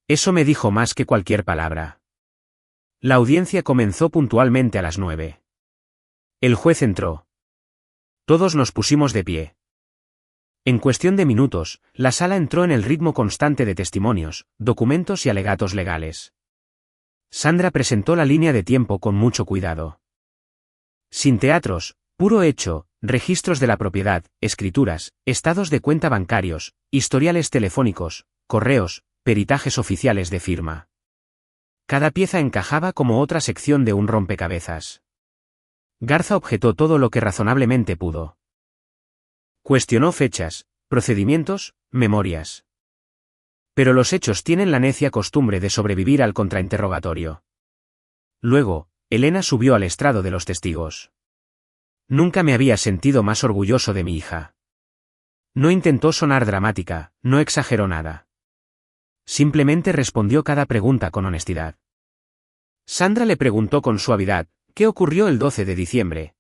Eso me dijo más que cualquier palabra. La audiencia comenzó puntualmente a las 9. El juez entró. Todos nos pusimos de pie. En cuestión de minutos, la sala entró en el ritmo constante de testimonios, documentos y alegatos legales. Sandra presentó la línea de tiempo con mucho cuidado. Sin teatros, puro hecho, registros de la propiedad, escrituras, estados de cuenta bancarios, historiales telefónicos, correos, peritajes oficiales de firma. Cada pieza encajaba como otra sección de un rompecabezas. Garza objetó todo lo que razonablemente pudo. Cuestionó fechas, procedimientos, memorias. Pero los hechos tienen la necia costumbre de sobrevivir al contrainterrogatorio. Luego, Elena subió al estrado de los testigos. Nunca me había sentido más orgulloso de mi hija. No intentó sonar dramática, no exageró nada. Simplemente respondió cada pregunta con honestidad. Sandra le preguntó con suavidad, ¿qué ocurrió el 12 de diciembre?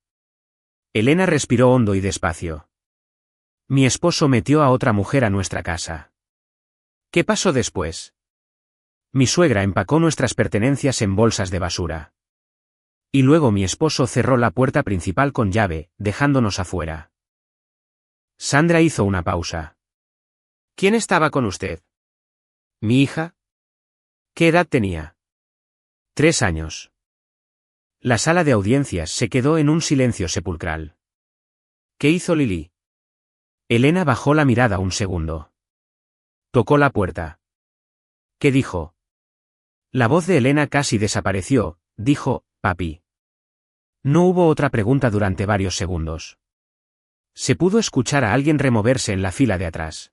Elena respiró hondo y despacio. Mi esposo metió a otra mujer a nuestra casa. ¿Qué pasó después? Mi suegra empacó nuestras pertenencias en bolsas de basura. Y luego mi esposo cerró la puerta principal con llave, dejándonos afuera. Sandra hizo una pausa. ¿Quién estaba con usted? ¿Mi hija? ¿Qué edad tenía? 3 años. La sala de audiencias se quedó en un silencio sepulcral. ¿Qué hizo Lili? Elena bajó la mirada un segundo. Tocó la puerta. ¿Qué dijo? La voz de Elena casi desapareció, dijo, papi. No hubo otra pregunta durante varios segundos. Se pudo escuchar a alguien removerse en la fila de atrás.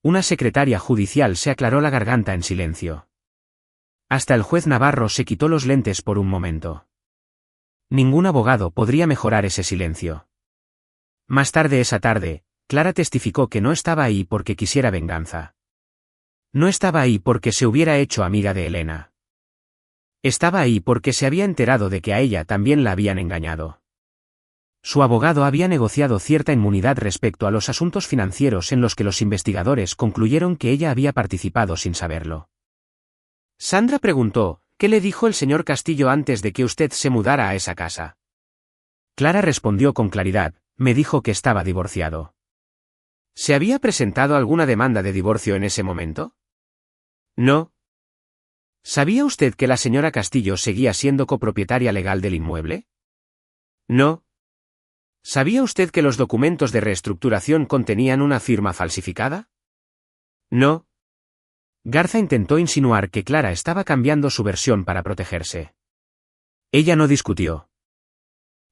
Una secretaria judicial se aclaró la garganta en silencio. Hasta el juez Navarro se quitó los lentes por un momento. Ningún abogado podría mejorar ese silencio. Más tarde esa tarde, Clara testificó que no estaba ahí porque quisiera venganza. No estaba ahí porque se hubiera hecho amiga de Elena. Estaba ahí porque se había enterado de que a ella también la habían engañado. Su abogado había negociado cierta inmunidad respecto a los asuntos financieros en los que los investigadores concluyeron que ella había participado sin saberlo. Sandra preguntó, ¿qué le dijo el señor Castillo antes de que usted se mudara a esa casa? Clara respondió con claridad, me dijo que estaba divorciado. ¿Se había presentado alguna demanda de divorcio en ese momento? No. ¿Sabía usted que la señora Castillo seguía siendo copropietaria legal del inmueble? No. ¿Sabía usted que los documentos de reestructuración contenían una firma falsificada? No. Garza intentó insinuar que Clara estaba cambiando su versión para protegerse. Ella no discutió.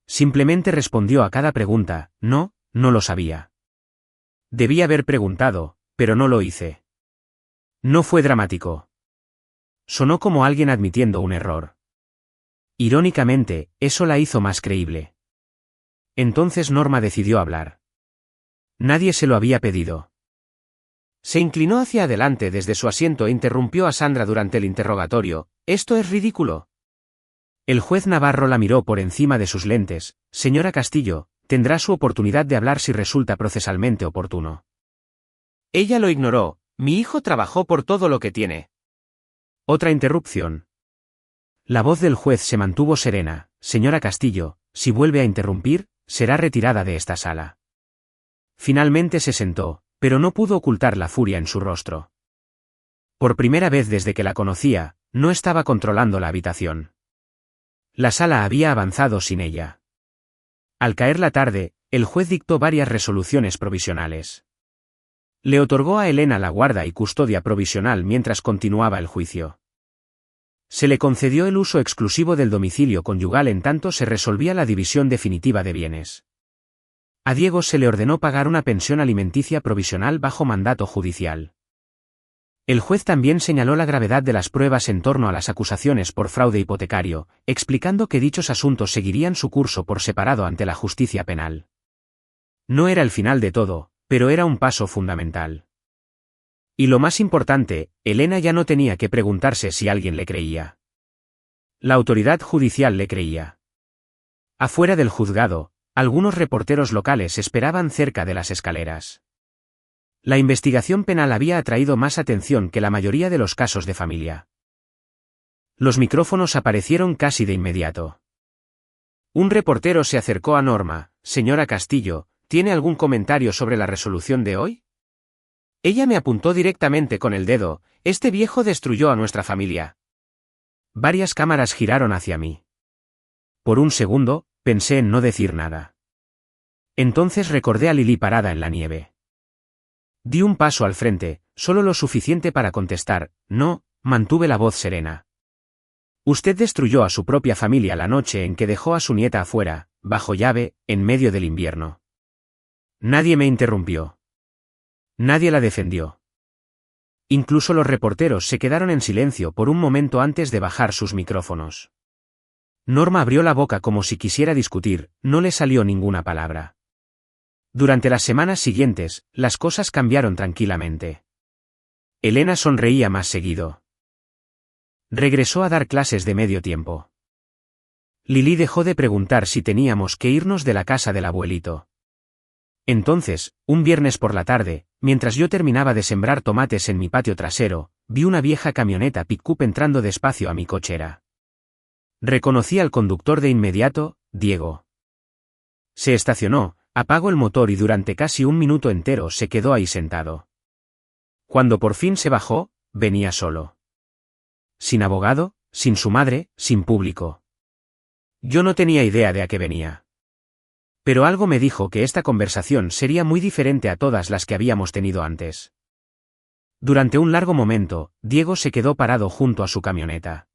Simplemente respondió a cada pregunta, no, no lo sabía. Debí haber preguntado, pero no lo hice. No fue dramático. Sonó como alguien admitiendo un error. Irónicamente, eso la hizo más creíble. Entonces Norma decidió hablar. Nadie se lo había pedido. Se inclinó hacia adelante desde su asiento e interrumpió a Sandra durante el interrogatorio. «Esto es ridículo». El juez Navarro la miró por encima de sus lentes. «Señora Castillo, tendrá su oportunidad de hablar si resulta procesalmente oportuno». Ella lo ignoró. «Mi hijo trabajó por todo lo que tiene». Otra interrupción. La voz del juez se mantuvo serena. «Señora Castillo, si vuelve a interrumpir, será retirada de esta sala». Finalmente se sentó, pero no pudo ocultar la furia en su rostro. Por primera vez desde que la conocía, no estaba controlando la habitación. La sala había avanzado sin ella. Al caer la tarde, el juez dictó varias resoluciones provisionales. Le otorgó a Elena la guarda y custodia provisional mientras continuaba el juicio. Se le concedió el uso exclusivo del domicilio conyugal en tanto se resolvía la división definitiva de bienes. A Diego se le ordenó pagar una pensión alimenticia provisional bajo mandato judicial. El juez también señaló la gravedad de las pruebas en torno a las acusaciones por fraude hipotecario, explicando que dichos asuntos seguirían su curso por separado ante la justicia penal. No era el final de todo, pero era un paso fundamental. Y lo más importante, Elena ya no tenía que preguntarse si alguien le creía. La autoridad judicial le creía. Afuera del juzgado, algunos reporteros locales esperaban cerca de las escaleras. La investigación penal había atraído más atención que la mayoría de los casos de familia. Los micrófonos aparecieron casi de inmediato. Un reportero se acercó a Norma. «Señora Castillo, ¿tiene algún comentario sobre la resolución de hoy?» Ella me apuntó directamente con el dedo. «Este viejo destruyó a nuestra familia». Varias cámaras giraron hacia mí. Por un segundo, pensé en no decir nada. Entonces recordé a Lili parada en la nieve. Di un paso al frente, solo lo suficiente para contestar. «No», mantuve la voz serena. «Usted destruyó a su propia familia la noche en que dejó a su nieta afuera, bajo llave, en medio del invierno». Nadie me interrumpió. Nadie la defendió. Incluso los reporteros se quedaron en silencio por un momento antes de bajar sus micrófonos. Norma abrió la boca como si quisiera discutir, no le salió ninguna palabra. Durante las semanas siguientes, las cosas cambiaron tranquilamente. Elena sonreía más seguido. Regresó a dar clases de medio tiempo. Lili dejó de preguntar si teníamos que irnos de la casa del abuelito. Entonces, un viernes por la tarde, mientras yo terminaba de sembrar tomates en mi patio trasero, vi una vieja camioneta pick-up entrando despacio a mi cochera. Reconocí al conductor de inmediato, Diego. Se estacionó, apagó el motor y durante casi un minuto entero se quedó ahí sentado. Cuando por fin se bajó, venía solo. Sin abogado, sin su madre, sin público. Yo no tenía idea de a qué venía. Pero algo me dijo que esta conversación sería muy diferente a todas las que habíamos tenido antes. Durante un largo momento, Diego se quedó parado junto a su camioneta.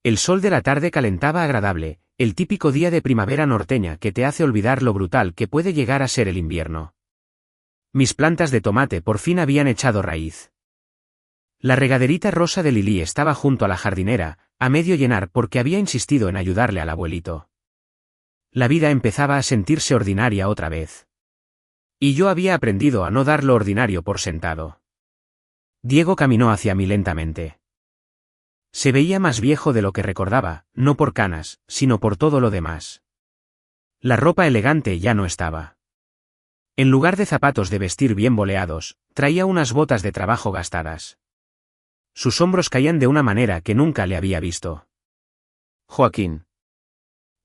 El sol de la tarde calentaba agradable, el típico día de primavera norteña que te hace olvidar lo brutal que puede llegar a ser el invierno. Mis plantas de tomate por fin habían echado raíz. La regaderita rosa de Lili estaba junto a la jardinera, a medio llenar porque había insistido en ayudarle al abuelito. La vida empezaba a sentirse ordinaria otra vez. Y yo había aprendido a no dar lo ordinario por sentado. Diego caminó hacia mí lentamente. Se veía más viejo de lo que recordaba, no por canas, sino por todo lo demás. La ropa elegante ya no estaba. En lugar de zapatos de vestir bien boleados, traía unas botas de trabajo gastadas. Sus hombros caían de una manera que nunca le había visto. «Joaquín».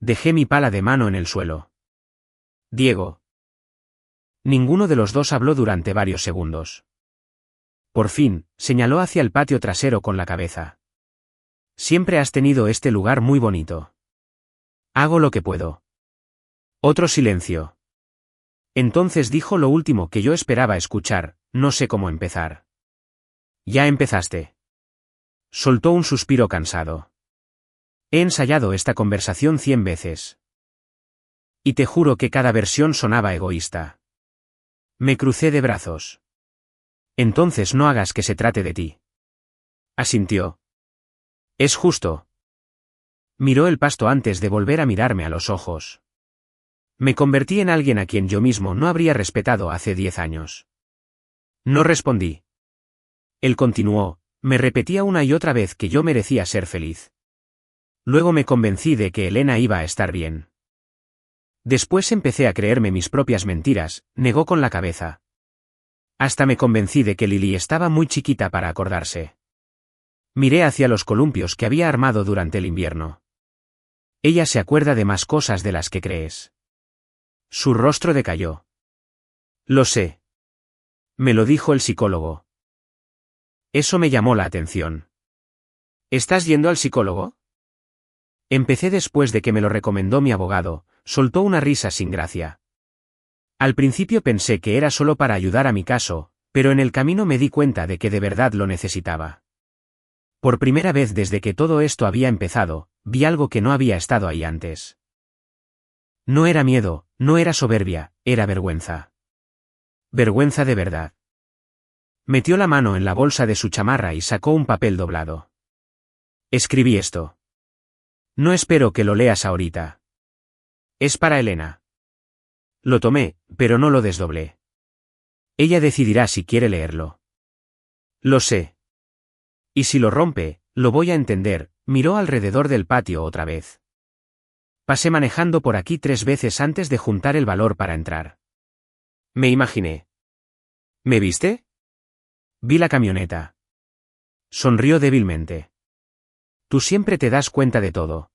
Dejé mi pala de mano en el suelo. «Diego». Ninguno de los dos habló durante varios segundos. Por fin, señaló hacia el patio trasero con la cabeza. «Siempre has tenido este lugar muy bonito. Hago lo que puedo». Otro silencio. Entonces dijo lo último que yo esperaba escuchar: «No sé cómo empezar». «Ya empezaste». Soltó un suspiro cansado. He ensayado esta conversación 100 veces. Y te juro que cada versión sonaba egoísta. Me crucé de brazos. Entonces no hagas que se trate de ti. Asintió. Es justo. Miró el pasto antes de volver a mirarme a los ojos. Me convertí en alguien a quien yo mismo no habría respetado hace 10 años. No respondí. Él continuó, me repetía una y otra vez que yo merecía ser feliz. Luego me convencí de que Elena iba a estar bien. Después empecé a creerme mis propias mentiras, negó con la cabeza. Hasta me convencí de que Lily estaba muy chiquita para acordarse. Miré hacia los columpios que había armado durante el invierno. Ella se acuerda de más cosas de las que crees. Su rostro decayó. Lo sé. Me lo dijo el psicólogo. Eso me llamó la atención. ¿Estás yendo al psicólogo? Empecé después de que me lo recomendó mi abogado, soltó una risa sin gracia. Al principio pensé que era solo para ayudar a mi caso, pero en el camino me di cuenta de que de verdad lo necesitaba. Por primera vez desde que todo esto había empezado, vi algo que no había estado ahí antes. No era miedo, no era soberbia, era vergüenza. Vergüenza de verdad. Metió la mano en la bolsa de su chamarra y sacó un papel doblado. Escribí esto. No espero que lo leas ahorita. Es para Elena. Lo tomé, pero no lo desdoblé. Ella decidirá si quiere leerlo. Lo sé. Y si lo rompe, lo voy a entender, miró alrededor del patio otra vez. Pasé manejando por aquí 3 veces antes de juntar el valor para entrar. Me imaginé. ¿Me viste? Vi la camioneta. Sonrió débilmente. Tú siempre te das cuenta de todo.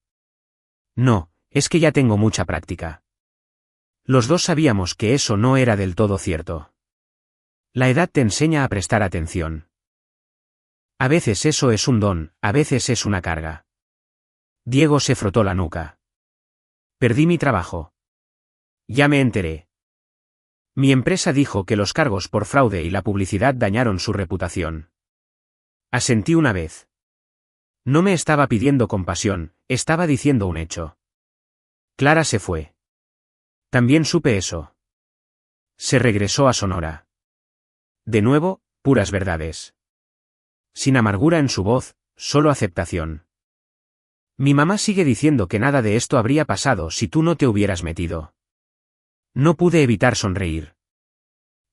No, es que ya tengo mucha práctica. Los dos sabíamos que eso no era del todo cierto. La edad te enseña a prestar atención. A veces eso es un don, a veces es una carga. Diego se frotó la nuca. Perdí mi trabajo. Ya me enteré. Mi empresa dijo que los cargos por fraude y la publicidad dañaron su reputación. Asentí una vez. No me estaba pidiendo compasión, estaba diciendo un hecho. Clara se fue. También supe eso. Se regresó a Sonora. De nuevo, puras verdades. Sin amargura en su voz, solo aceptación. Mi mamá sigue diciendo que nada de esto habría pasado si tú no te hubieras metido. No pude evitar sonreír.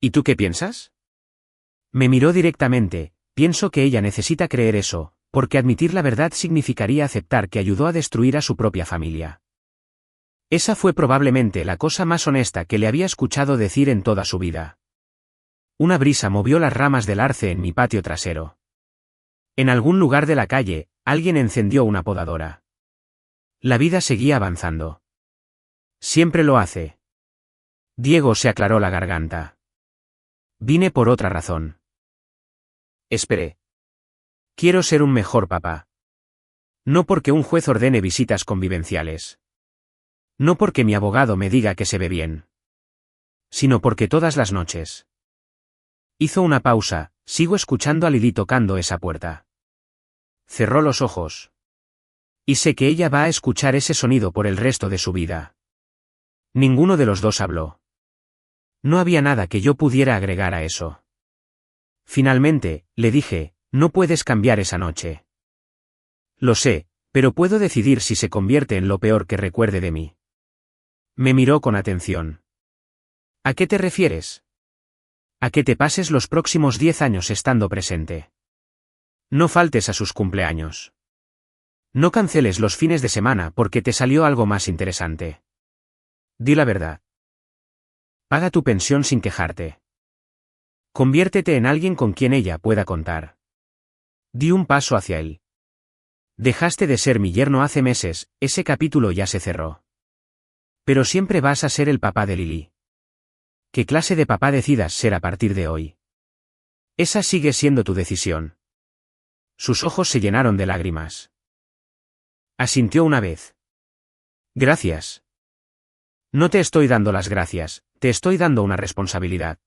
¿Y tú qué piensas? Me miró directamente, pienso que ella necesita creer eso, porque admitir la verdad significaría aceptar que ayudó a destruir a su propia familia. Esa fue probablemente la cosa más honesta que le había escuchado decir en toda su vida. Una brisa movió las ramas del arce en mi patio trasero. En algún lugar de la calle, alguien encendió una podadora. La vida seguía avanzando. Siempre lo hace. Diego se aclaró la garganta. Vine por otra razón. Esperé. Quiero ser un mejor papá. No porque un juez ordene visitas convivenciales. No porque mi abogado me diga que se ve bien. Sino porque todas las noches. Hizo una pausa, sigo escuchando a Lily tocando esa puerta. Cerró los ojos. Y sé que ella va a escuchar ese sonido por el resto de su vida. Ninguno de los dos habló. No había nada que yo pudiera agregar a eso. Finalmente, le dije, no puedes cambiar esa noche. Lo sé, pero puedo decidir si se convierte en lo peor que recuerde de mí. Me miró con atención. ¿A qué te refieres? A que te pases los próximos 10 años estando presente. No faltes a sus cumpleaños. No canceles los fines de semana porque te salió algo más interesante. Di la verdad. Paga tu pensión sin quejarte. Conviértete en alguien con quien ella pueda contar. Di un paso hacia él. Dejaste de ser mi yerno hace meses, ese capítulo ya se cerró. Pero siempre vas a ser el papá de Lily. ¿Qué clase de papá decidas ser a partir de hoy? Esa sigue siendo tu decisión. Sus ojos se llenaron de lágrimas. Asintió una vez. Gracias. No te estoy dando las gracias, te estoy dando una responsabilidad.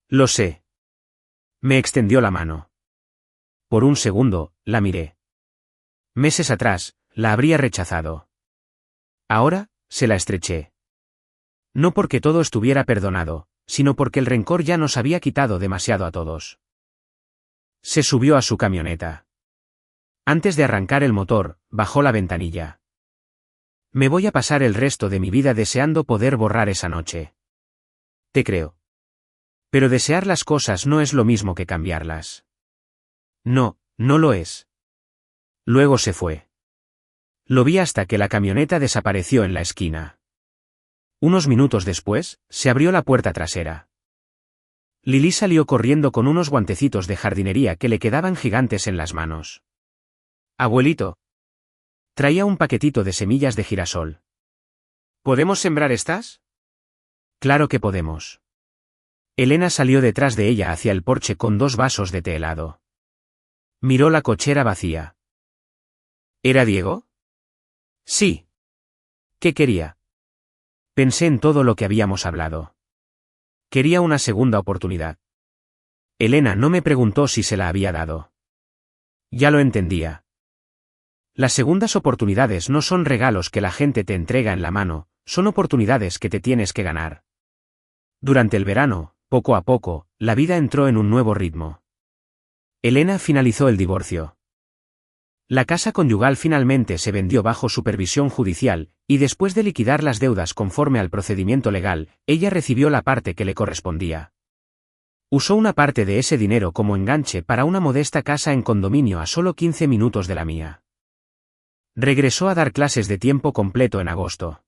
Lo sé. Me extendió la mano. Por un segundo, la miré. Meses atrás, la habría rechazado. Ahora, se la estreché. No porque todo estuviera perdonado, sino porque el rencor ya nos había quitado demasiado a todos. Se subió a su camioneta. Antes de arrancar el motor, bajó la ventanilla. Me voy a pasar el resto de mi vida deseando poder borrar esa noche. Te creo. Pero desear las cosas no es lo mismo que cambiarlas. No, no lo es. Luego se fue. Lo vi hasta que la camioneta desapareció en la esquina. Unos minutos después, se abrió la puerta trasera. Lily salió corriendo con unos guantecitos de jardinería que le quedaban gigantes en las manos. Abuelito. Traía un paquetito de semillas de girasol. ¿Podemos sembrar estas? Claro que podemos. Elena salió detrás de ella hacia el porche con 2 vasos de té helado. Miró la cochera vacía. ¿Era Diego? Sí. ¿Qué quería? Pensé en todo lo que habíamos hablado. Quería una segunda oportunidad. Elena no me preguntó si se la había dado. Ya lo entendía. Las segundas oportunidades no son regalos que la gente te entrega en la mano, son oportunidades que te tienes que ganar. Durante el verano, poco a poco, la vida entró en un nuevo ritmo. Elena finalizó el divorcio. La casa conyugal finalmente se vendió bajo supervisión judicial, y después de liquidar las deudas conforme al procedimiento legal, ella recibió la parte que le correspondía. Usó una parte de ese dinero como enganche para una modesta casa en condominio a solo 15 minutos de la mía. Regresó a dar clases de tiempo completo en agosto.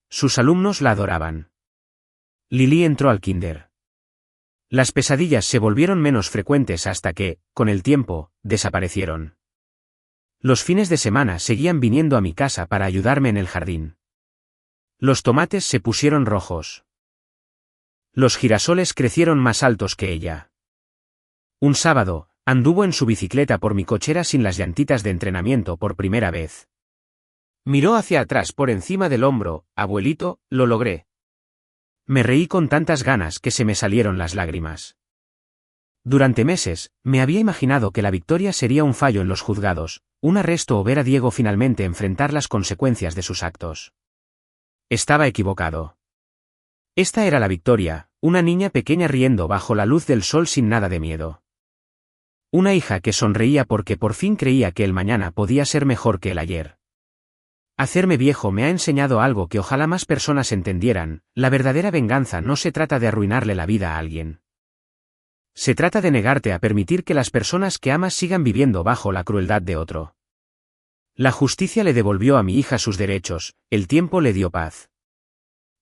Sus alumnos la adoraban. Lily entró al kinder. Las pesadillas se volvieron menos frecuentes hasta que, con el tiempo, desaparecieron. Los fines de semana seguían viniendo a mi casa para ayudarme en el jardín. Los tomates se pusieron rojos. Los girasoles crecieron más altos que ella. Un sábado, anduvo en su bicicleta por mi cochera sin las llantitas de entrenamiento por primera vez. Miró hacia atrás por encima del hombro. Abuelito, lo logré. Me reí con tantas ganas que se me salieron las lágrimas. Durante meses, me había imaginado que la victoria sería un fallo en los juzgados, un arresto o ver a Diego finalmente enfrentar las consecuencias de sus actos. Estaba equivocado. Esta era la victoria, una niña pequeña riendo bajo la luz del sol sin nada de miedo. Una hija que sonreía porque por fin creía que el mañana podía ser mejor que el ayer. Hacerme viejo me ha enseñado algo que ojalá más personas entendieran: la verdadera venganza no se trata de arruinarle la vida a alguien. Se trata de negarte a permitir que las personas que amas sigan viviendo bajo la crueldad de otro. La justicia le devolvió a mi hija sus derechos, el tiempo le dio paz.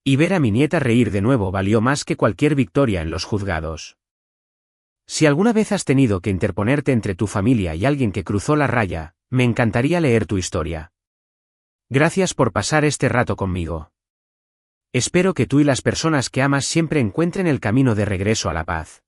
Y ver a mi nieta reír de nuevo valió más que cualquier victoria en los juzgados. Si alguna vez has tenido que interponerte entre tu familia y alguien que cruzó la raya, me encantaría leer tu historia. Gracias por pasar este rato conmigo. Espero que tú y las personas que amas siempre encuentren el camino de regreso a la paz.